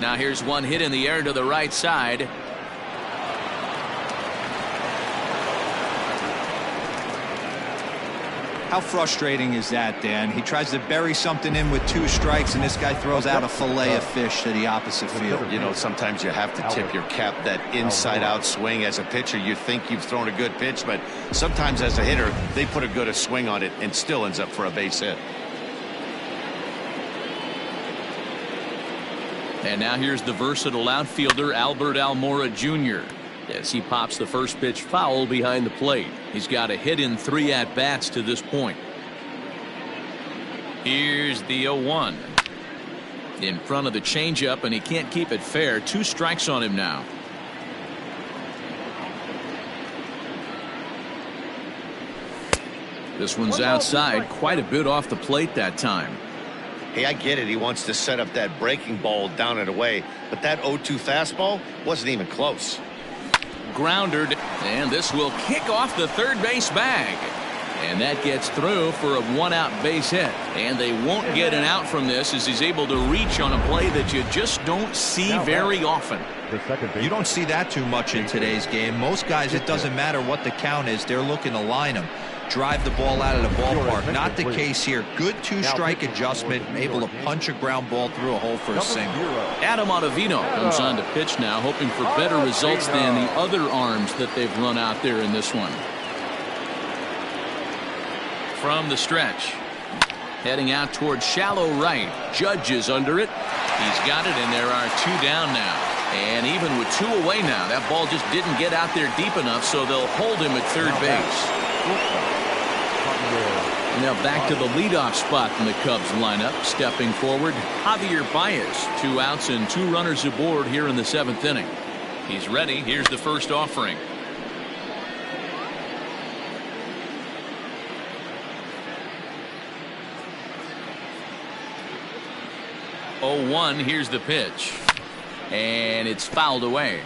Now here's one hit in the air to the right side. How frustrating is that, Dan? He tries to bury something in with 2 strikes, and this guy throws out a fillet of fish to the opposite field. You know, sometimes you have to tip your cap. That inside-out swing as a pitcher, you think you've thrown a good pitch, but sometimes as a hitter, they put a good swing on it and still ends up for a base hit. And now here's the versatile outfielder Albert Almora Jr. as he pops the first pitch foul behind the plate. He's got a hit in 3 at-bats to this point. Here's the 0-1. In front of the changeup, and he can't keep it fair. 2 strikes on him now. This one's outside, quite a bit off the plate that time. Hey, I get it. He wants to set up that breaking ball down and away, but that 0-2 fastball wasn't even close. Groundered, and this will kick off the third base bag. And that gets through for a 1-out base hit. And they won't get an out from this as he's able to reach on a play that you just don't see very often. You don't see that too much in today's game. Most guys, it doesn't matter what the count is, they're looking to line them, drive the ball out of the ballpark. Not the case here. Good 2-strike adjustment, able to punch a ground ball through a hole for a single. Adam Ottavino comes on to pitch now, hoping for better results than the other arms that they've run out there in this one. From the stretch, heading out towards shallow right. Judge is under it. He's got it, and there are 2 down now. And even with 2 away now, that ball just didn't get out there deep enough, so they'll hold him at third base. Now back to the leadoff spot in the Cubs lineup. Stepping forward, Javier Baez. 2 outs and 2 runners aboard here in the 7th inning. He's ready. Here's the first offering. 0-1. Here's the pitch. And it's fouled away.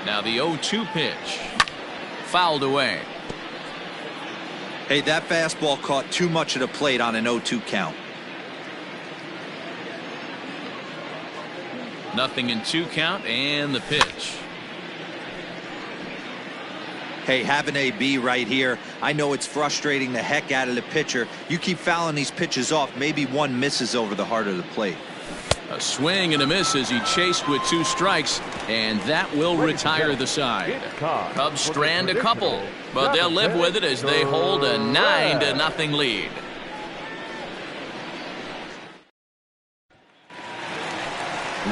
Now the 0-2 pitch. Fouled away. Hey, that fastball caught too much of the plate on an 0-2 count. 0-2 count and the pitch. Hey, have an AB right here. I know it's frustrating the heck out of the pitcher. You keep fouling these pitches off. Maybe one misses over the heart of the plate. A swing and a miss as he chased with 2 strikes, and that will retire the side. Cubs strand a couple, but they'll live with it as they hold a 9-0 lead.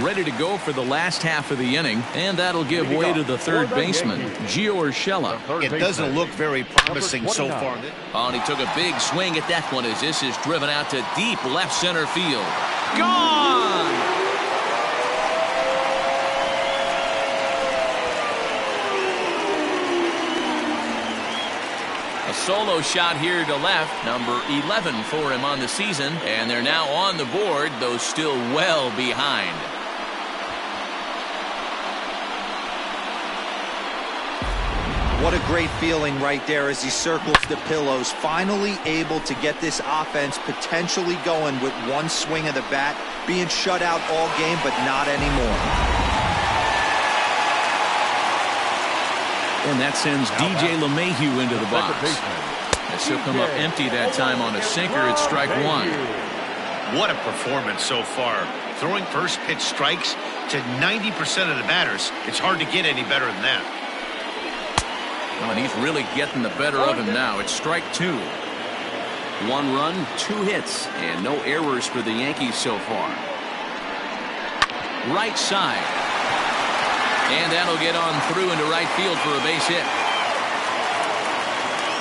Ready to go for the last half of the inning, and that'll give way to the third baseman, Gio Urshela. It doesn't look very promising so far. Oh, and he took a big swing at that one as this is driven out to deep left center field. Gone! A solo shot here to left, number 11 for him on the season, and they're now on the board, though still well behind. What a great feeling right there as he circles the pillows, finally able to get this offense potentially going with one swing of the bat, being shut out all game, but not anymore. And that sends DJ LeMahieu into the box. As he'll come up empty that time on a sinker at strike 1. What a performance so far. Throwing first pitch strikes to 90% of the batters. It's hard to get any better than that. Well, and he's really getting the better of him now. It's strike 2. 1 run, 2 hits, and no errors for the Yankees so far. Right side. And that'll get on through into right field for a base hit.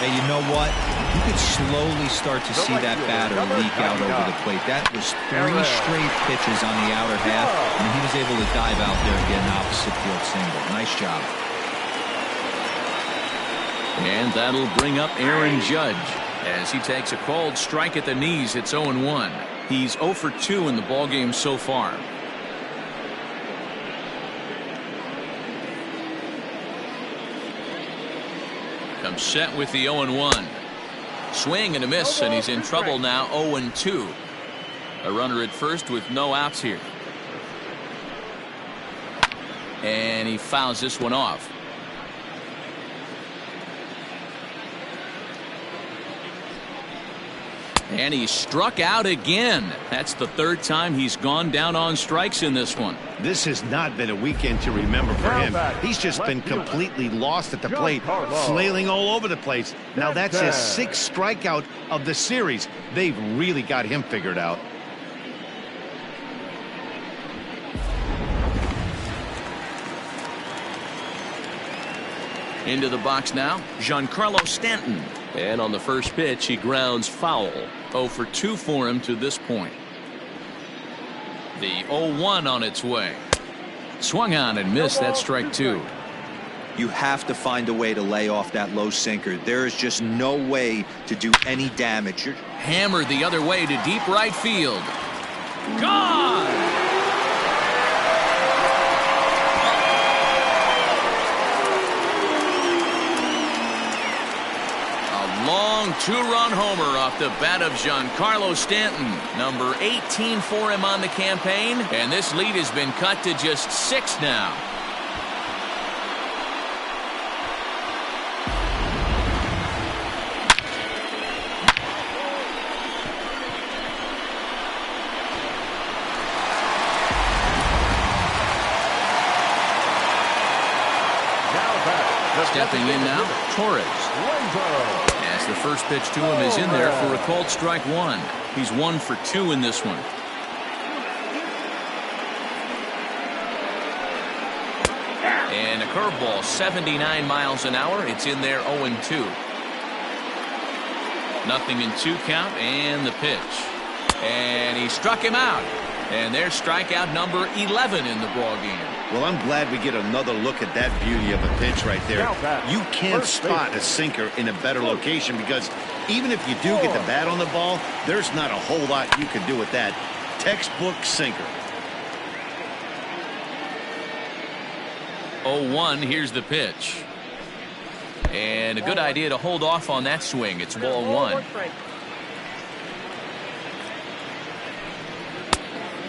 Hey, you know what? You could slowly start to see that batter leak out over the plate. That was 3 straight pitches on the outer half, and he was able to dive out there and get an opposite field single. Nice job. And that'll bring up Aaron Judge as he takes a called strike at the knees. It's 0-1. He's 0 for 2 in the ballgame so far. Comes set with the 0-1. Swing and a miss, and he's in trouble now. 0-2. A runner at first with no outs here. And he fouls this one off. And he struck out again. That's the 3rd time he's gone down on strikes in this one. This has not been a weekend to remember for him. He's just been completely lost at the plate, flailing all over the place. Now that's his 6th strikeout of the series. They've really got him figured out. Into the box now, Giancarlo Stanton. And on the first pitch, he grounds foul. 0 for 2 for him to this point. The 0-1 on its way. Swung on and missed. That strike 2. You have to find a way to lay off that low sinker. There is just no way to do any damage. Hammered the other way to deep right field. Gone! Long 2-run homer off the bat of Giancarlo Stanton. Number 18 for him on the campaign, and this lead has been cut to just 6 now. Stepping in now, Torres. As the first pitch to him is in there for a called strike 1. He's 1 for 2 in this one. And a curveball, 79 miles an hour. It's in there, 0-2. 0-2 count, and the pitch. And he struck him out. And there's strikeout number 11 in the ball game. Well, I'm glad we get another look at that beauty of a pitch right there. You can't spot a sinker in a better location because even if you do get the bat on the ball, there's not a whole lot you can do with that. Textbook sinker. 0-1, here's the pitch. And a good idea to hold off on that swing. It's ball one.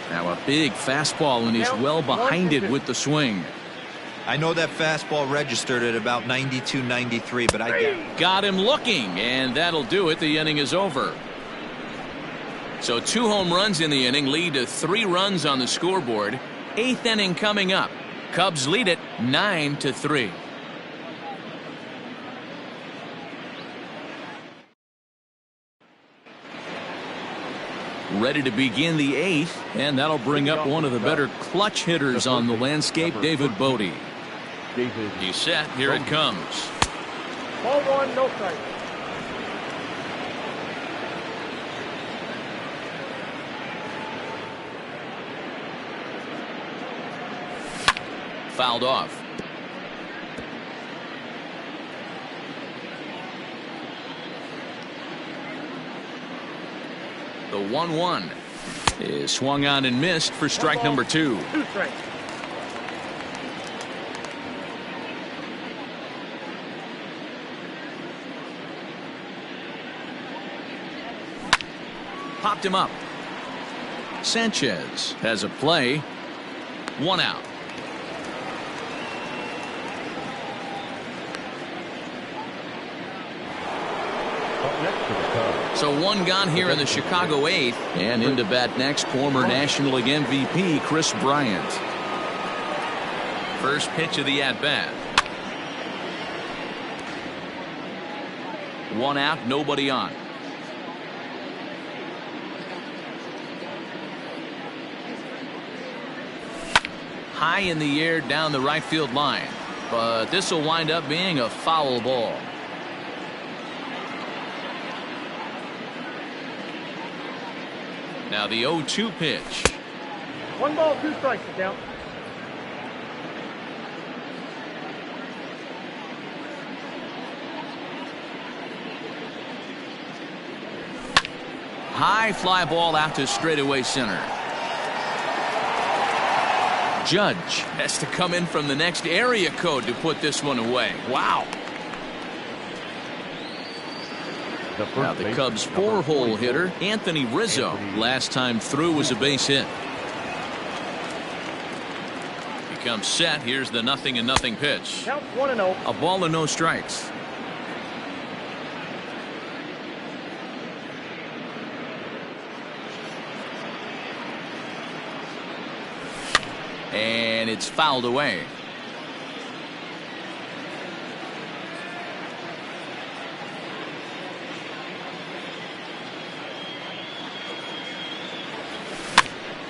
Now a big fastball, and he's well behind it with the swing. I know that fastball registered at about 92, 93, but I got him looking, and that'll do it. The inning is over. So 2 home runs in the inning lead to 3 runs on the scoreboard. 8th inning coming up. Cubs lead it 9-3. Ready to begin the 8th, and that'll bring up one of the better clutch hitters on the landscape, David Bodie. He's set. Here it comes. Ball 1, no strike. Fouled off. The 1-1 is swung on and missed for strike number 2. 2 strikes. Popped him up. Sanchez has a play. 1 out. So 1 gone here in the Chicago 8th, and into bat next, former National League MVP Chris Bryant. First pitch of the at-bat. 1 out, nobody on. High in the air down the right field line, but this will wind up being a foul ball. Now the 0-2 pitch. 1 ball, 2 strikes is down. High fly ball out to straightaway center. Judge has to come in from the next area code to put this one away. Wow. Now the Cubs' 4-hole hitter, Anthony Rizzo, last time through was a base hit. Becomes set. Here's the 0-0 pitch. Count 1-0. A ball and no strikes. And it's fouled away.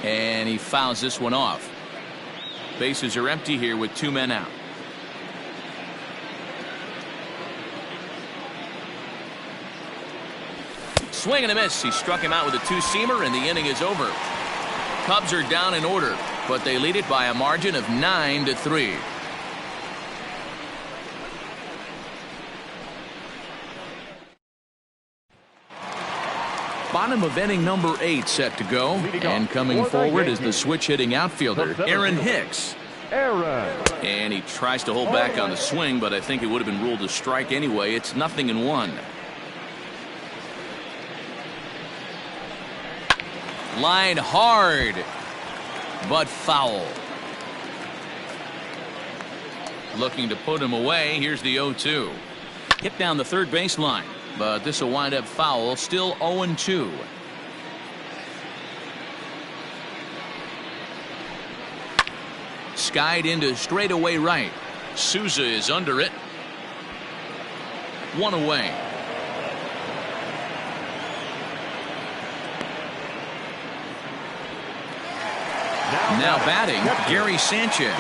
And he fouls this one off. Bases are empty here with 2 men out. Swing and a miss. He struck him out with a 2-seamer, and the inning is over. Cubs are down in order, but they lead it by a margin of 9-3. Bottom of inning number 8 set to go, and coming forward is the switch-hitting outfielder Aaron Hicks. And he tries to hold back on the swing, but I think it would have been ruled a strike anyway. It's 0-1. Line hard, but foul. Looking to put him away. Here's the 0-2. Hit down the third baseline, but this will wind up foul. Still 0-2. Skied into straightaway right. Souza is under it. 1 away. Now batting, Gary Sanchez.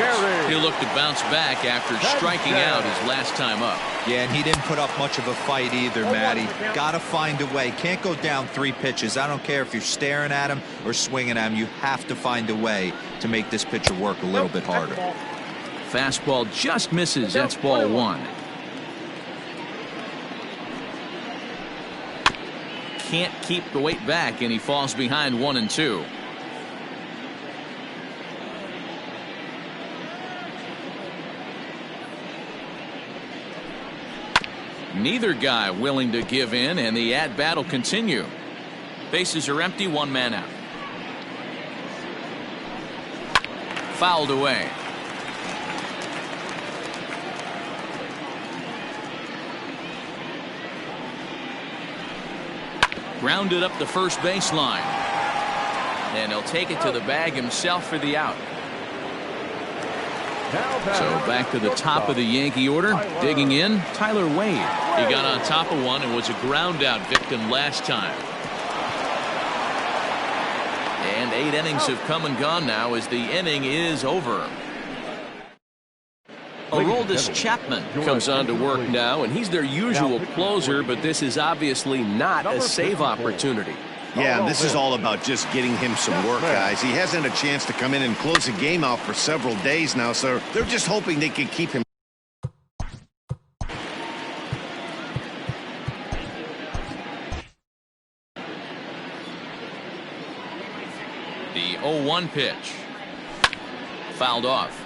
He'll look to bounce back after striking out his last time up. Yeah, and he didn't put up much of a fight either, Matty. Got to find a way. Can't go down 3 pitches. I don't care if you're staring at him or swinging at him. You have to find a way to make this pitcher work a little bit harder. Fastball just misses. That's ball 1. Can't keep the weight back, and he falls behind 1-2. Neither guy willing to give in, and the at-bat will continue. Bases are empty, 1 man out. Fouled away. Grounded up the first baseline. And he'll take it to the bag himself for the out. So back to the top of the Yankee order. Digging in, Tyler Wade. He got on top of one and was a ground out victim last time. And 8 innings have come and gone now as the inning is over. Aroldis Chapman comes on to work now, and he's their usual closer, but this is obviously not a save opportunity. Yeah, this is all about just getting him some work, guys. He hasn't had a chance to come in and close a game out for several days now, so they're just hoping they can keep him. The 0-1 pitch. Fouled off.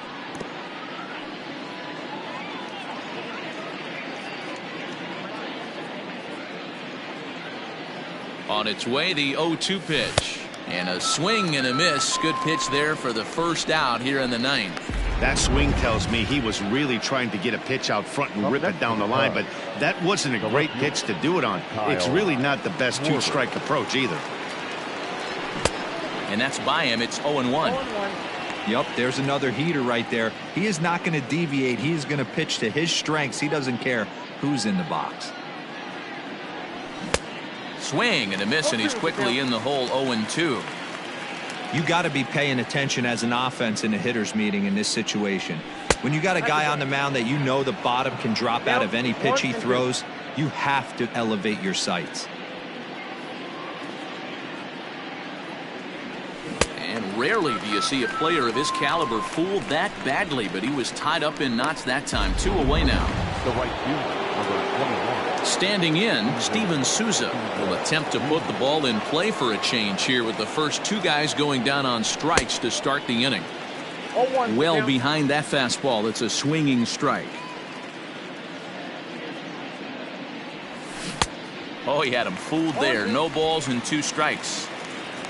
On its way, the 0-2 pitch. And a swing and a miss. Good pitch there for the first out here in the 9th. That swing tells me he was really trying to get a pitch out front and rip it down the line, but that wasn't a great pitch to do it on. It's really not the best 2-strike approach either. And that's by him. It's 0-1. Yep, there's another heater right there. He is not going to deviate. He is going to pitch to his strengths. He doesn't care who's in the box. Swing and a miss, and he's quickly in the hole. 0-2. You got to be paying attention as an offense in a hitter's meeting in this situation. When you got a guy on the mound that you know the bottom can drop out of any pitch he throws, you have to elevate your sights. And rarely do you see a player of his caliber fooled that badly, but he was tied up in knots that time. 2 away now. The right fielder, number 21. Standing in, Steven Souza will attempt to put the ball in play for a change here with the first 2 guys going down on strikes to start the inning. Well behind that fastball. It's a swinging strike. Oh, he had him fooled there. No balls and 2 strikes.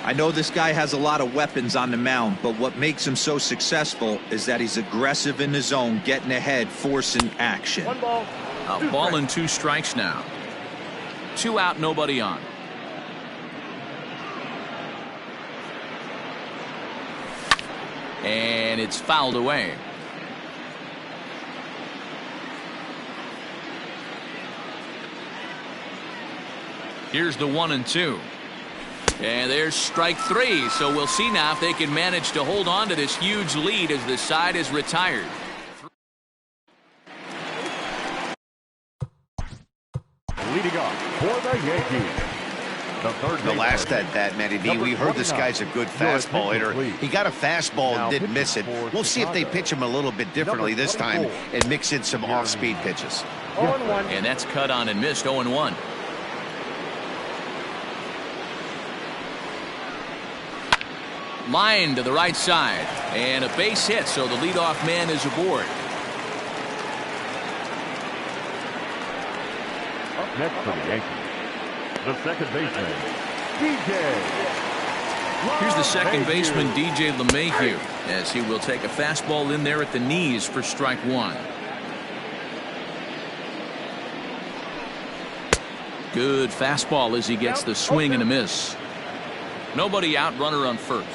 I know this guy has a lot of weapons on the mound, but what makes him so successful is that he's aggressive in the zone, getting ahead, forcing action. A ball and 2 strikes now. 2 out, nobody on. And it's fouled away. Here's the 1-2. And there's strike 3. So we'll see now if they can manage to hold on to this huge lead as the side is retired. Leading off for the Yankees. The last at bat, Matty D, we heard this guy's a good fastball hitter. He got a fastball and didn't miss it. We'll see if they pitch him a little bit differently this time and mix in some off-speed pitches. And that's cut on and missed. 0-1. Line to the right side. And a base hit, so the leadoff man is aboard. Up next for the Yankees, the second baseman, DJ. Here's the second baseman, DJ LeMahieu, as he will take a fastball in there at the knees for strike 1. Good fastball as he gets the swing and a miss. Nobody out, runner on first.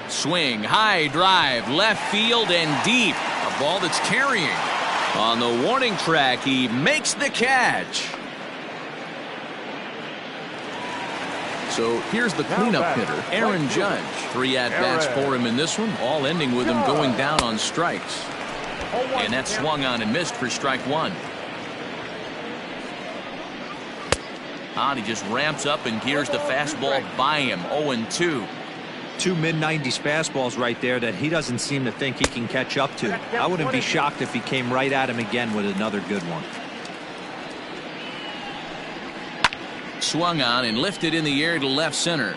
Swing, high drive, left field and deep. A ball that's carrying. On the warning track, he makes the catch. So here's the cleanup hitter, Aaron Judge. 3 at-bats for him in this one, all ending with him going down on strikes. And that swung on and missed for strike one. He just ramps up and gears the fastball by him. 0-2. 2 mid-90s fastballs right there that he doesn't seem to think he can catch up to. I wouldn't be shocked if he came right at him again with another good one. Swung on and lifted in the air to left center.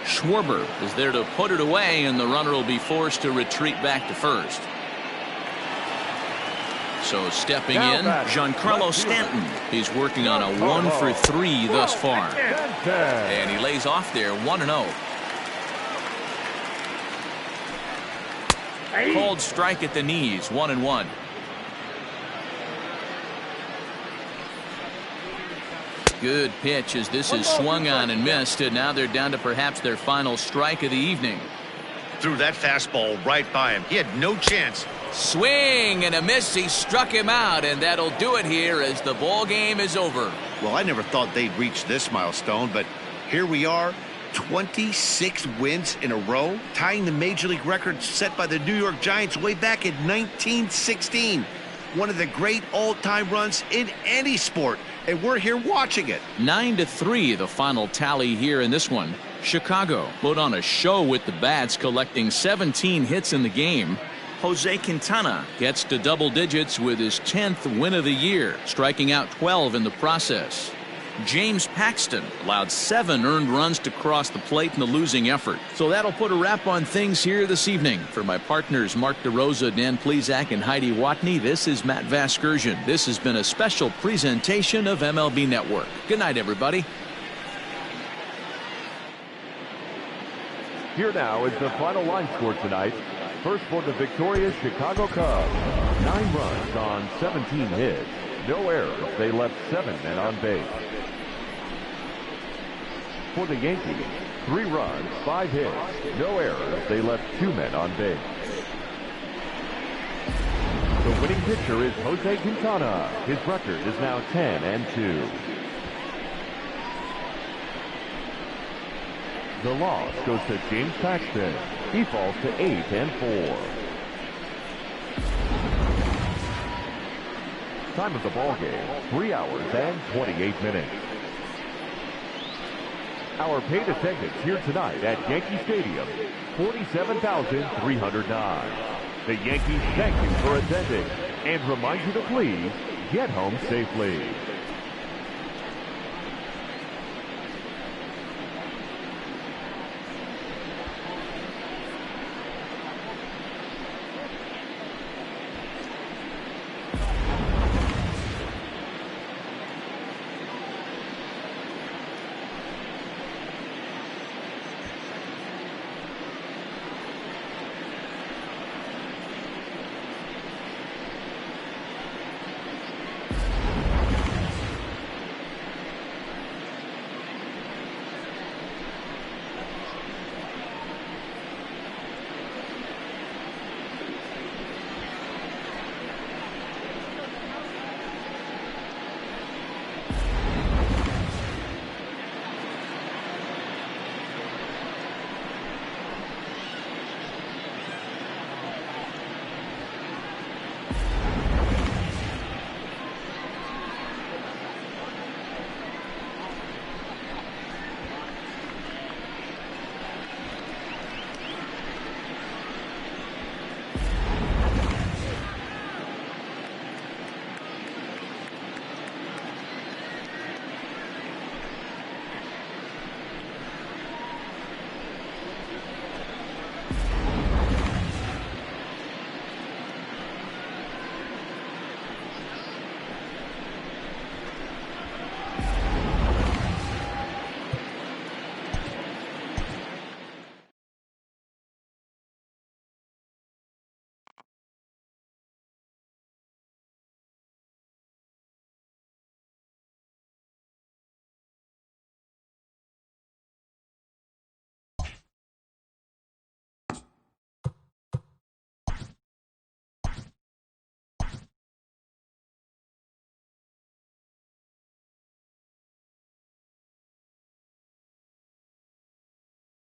Schwarber is there to put it away, and the runner will be forced to retreat back to first. So stepping in, Giancarlo Stanton. He's working on a 1-for-3 thus far. And he lays off there, 1-0. Cold strike at the knees, 1-1. Good pitch as this is swung on and missed, and now they're down to perhaps their final strike of the evening. Threw that fastball right by him. He had no chance. Swing and a miss. He struck him out, and that'll do it here as the ball game is over. Well, I never thought they'd reach this milestone, but here we are, 26 wins in a row, tying the major league record set by the New York Giants way back in 1916. One of the great all-time runs in any sport, and we're here watching it. 9-3 the final tally here in this one. Chicago put on a show with the bats, collecting 17 hits in the game. Jose Quintana gets to double digits with his 10th win of the year, striking out 12 in the process. James Paxton allowed 7 earned runs to cross the plate in the losing effort. So that'll put a wrap on things here this evening. For my partners Mark DeRosa, Dan Plesac, and Heidi Watney, this is Matt Vasgersian. This has been a special presentation of MLB Network. Good night, everybody. Here now is the final line score tonight. First for the victorious Chicago Cubs. 9 runs on 17 hits. No errors. They left 7 men on base. For the Yankees, 3 runs, 5 hits. No errors. They left 2 men on base. The winning pitcher is Jose Quintana. His record is now 10-2. The loss goes to James Paxton. He falls to 8-4. Time of the ball game, 3 hours and 28 minutes. Our paid attendance here tonight at Yankee Stadium, 47,309. The Yankees thank you for attending and remind you to please get home safely.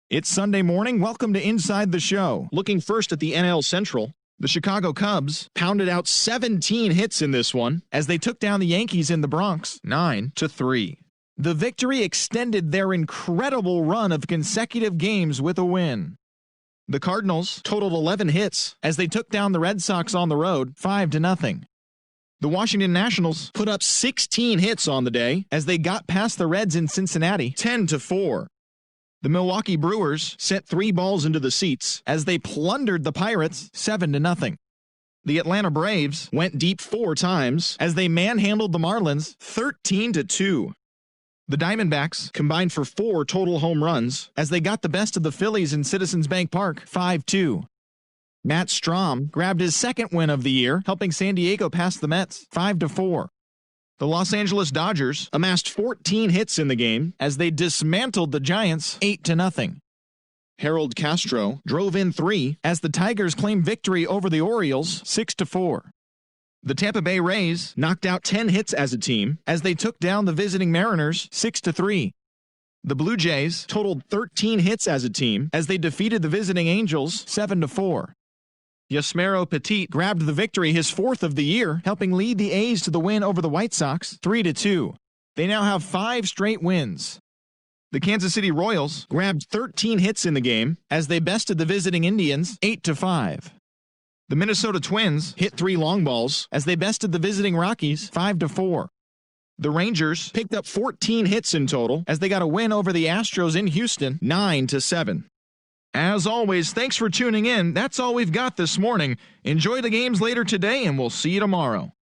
It's Sunday morning. Welcome to Inside the Show. Looking first at the NL Central, the Chicago Cubs pounded out 17 hits in this one as they took down the Yankees in the Bronx 9-3. The victory extended their incredible run of consecutive games with a win. The Cardinals totaled 11 hits as they took down the Red Sox on the road 5-0. The Washington Nationals put up 16 hits on the day as they got past the Reds in Cincinnati 10-4. The Milwaukee Brewers sent 3 balls into the seats as they plundered the Pirates 7-0. The Atlanta Braves went deep 4 times as they manhandled the Marlins 13-2. The Diamondbacks combined for 4 total home runs as they got the best of the Phillies in Citizens Bank Park 5-2. Matt Strahm grabbed his second win of the year, helping San Diego pass the Mets 5-4. The Los Angeles Dodgers amassed 14 hits in the game as they dismantled the Giants 8-0. Harold Castro drove in 3 as the Tigers claimed victory over the Orioles 6-4. The Tampa Bay Rays knocked out 10 hits as a team as they took down the visiting Mariners 6-3. The Blue Jays totaled 13 hits as a team as they defeated the visiting Angels 7-4. Yasmero Petit grabbed the victory, his 4th of the year, helping lead the A's to the win over the White Sox 3-2. They now have 5 straight wins. The Kansas City Royals grabbed 13 hits in the game as they bested the visiting Indians 8-5. The Minnesota Twins hit 3 long balls as they bested the visiting Rockies 5-4. The Rangers picked up 14 hits in total as they got a win over the Astros in Houston 9-7. As always, thanks for tuning in. That's all we've got this morning. Enjoy the games later today, and we'll see you tomorrow.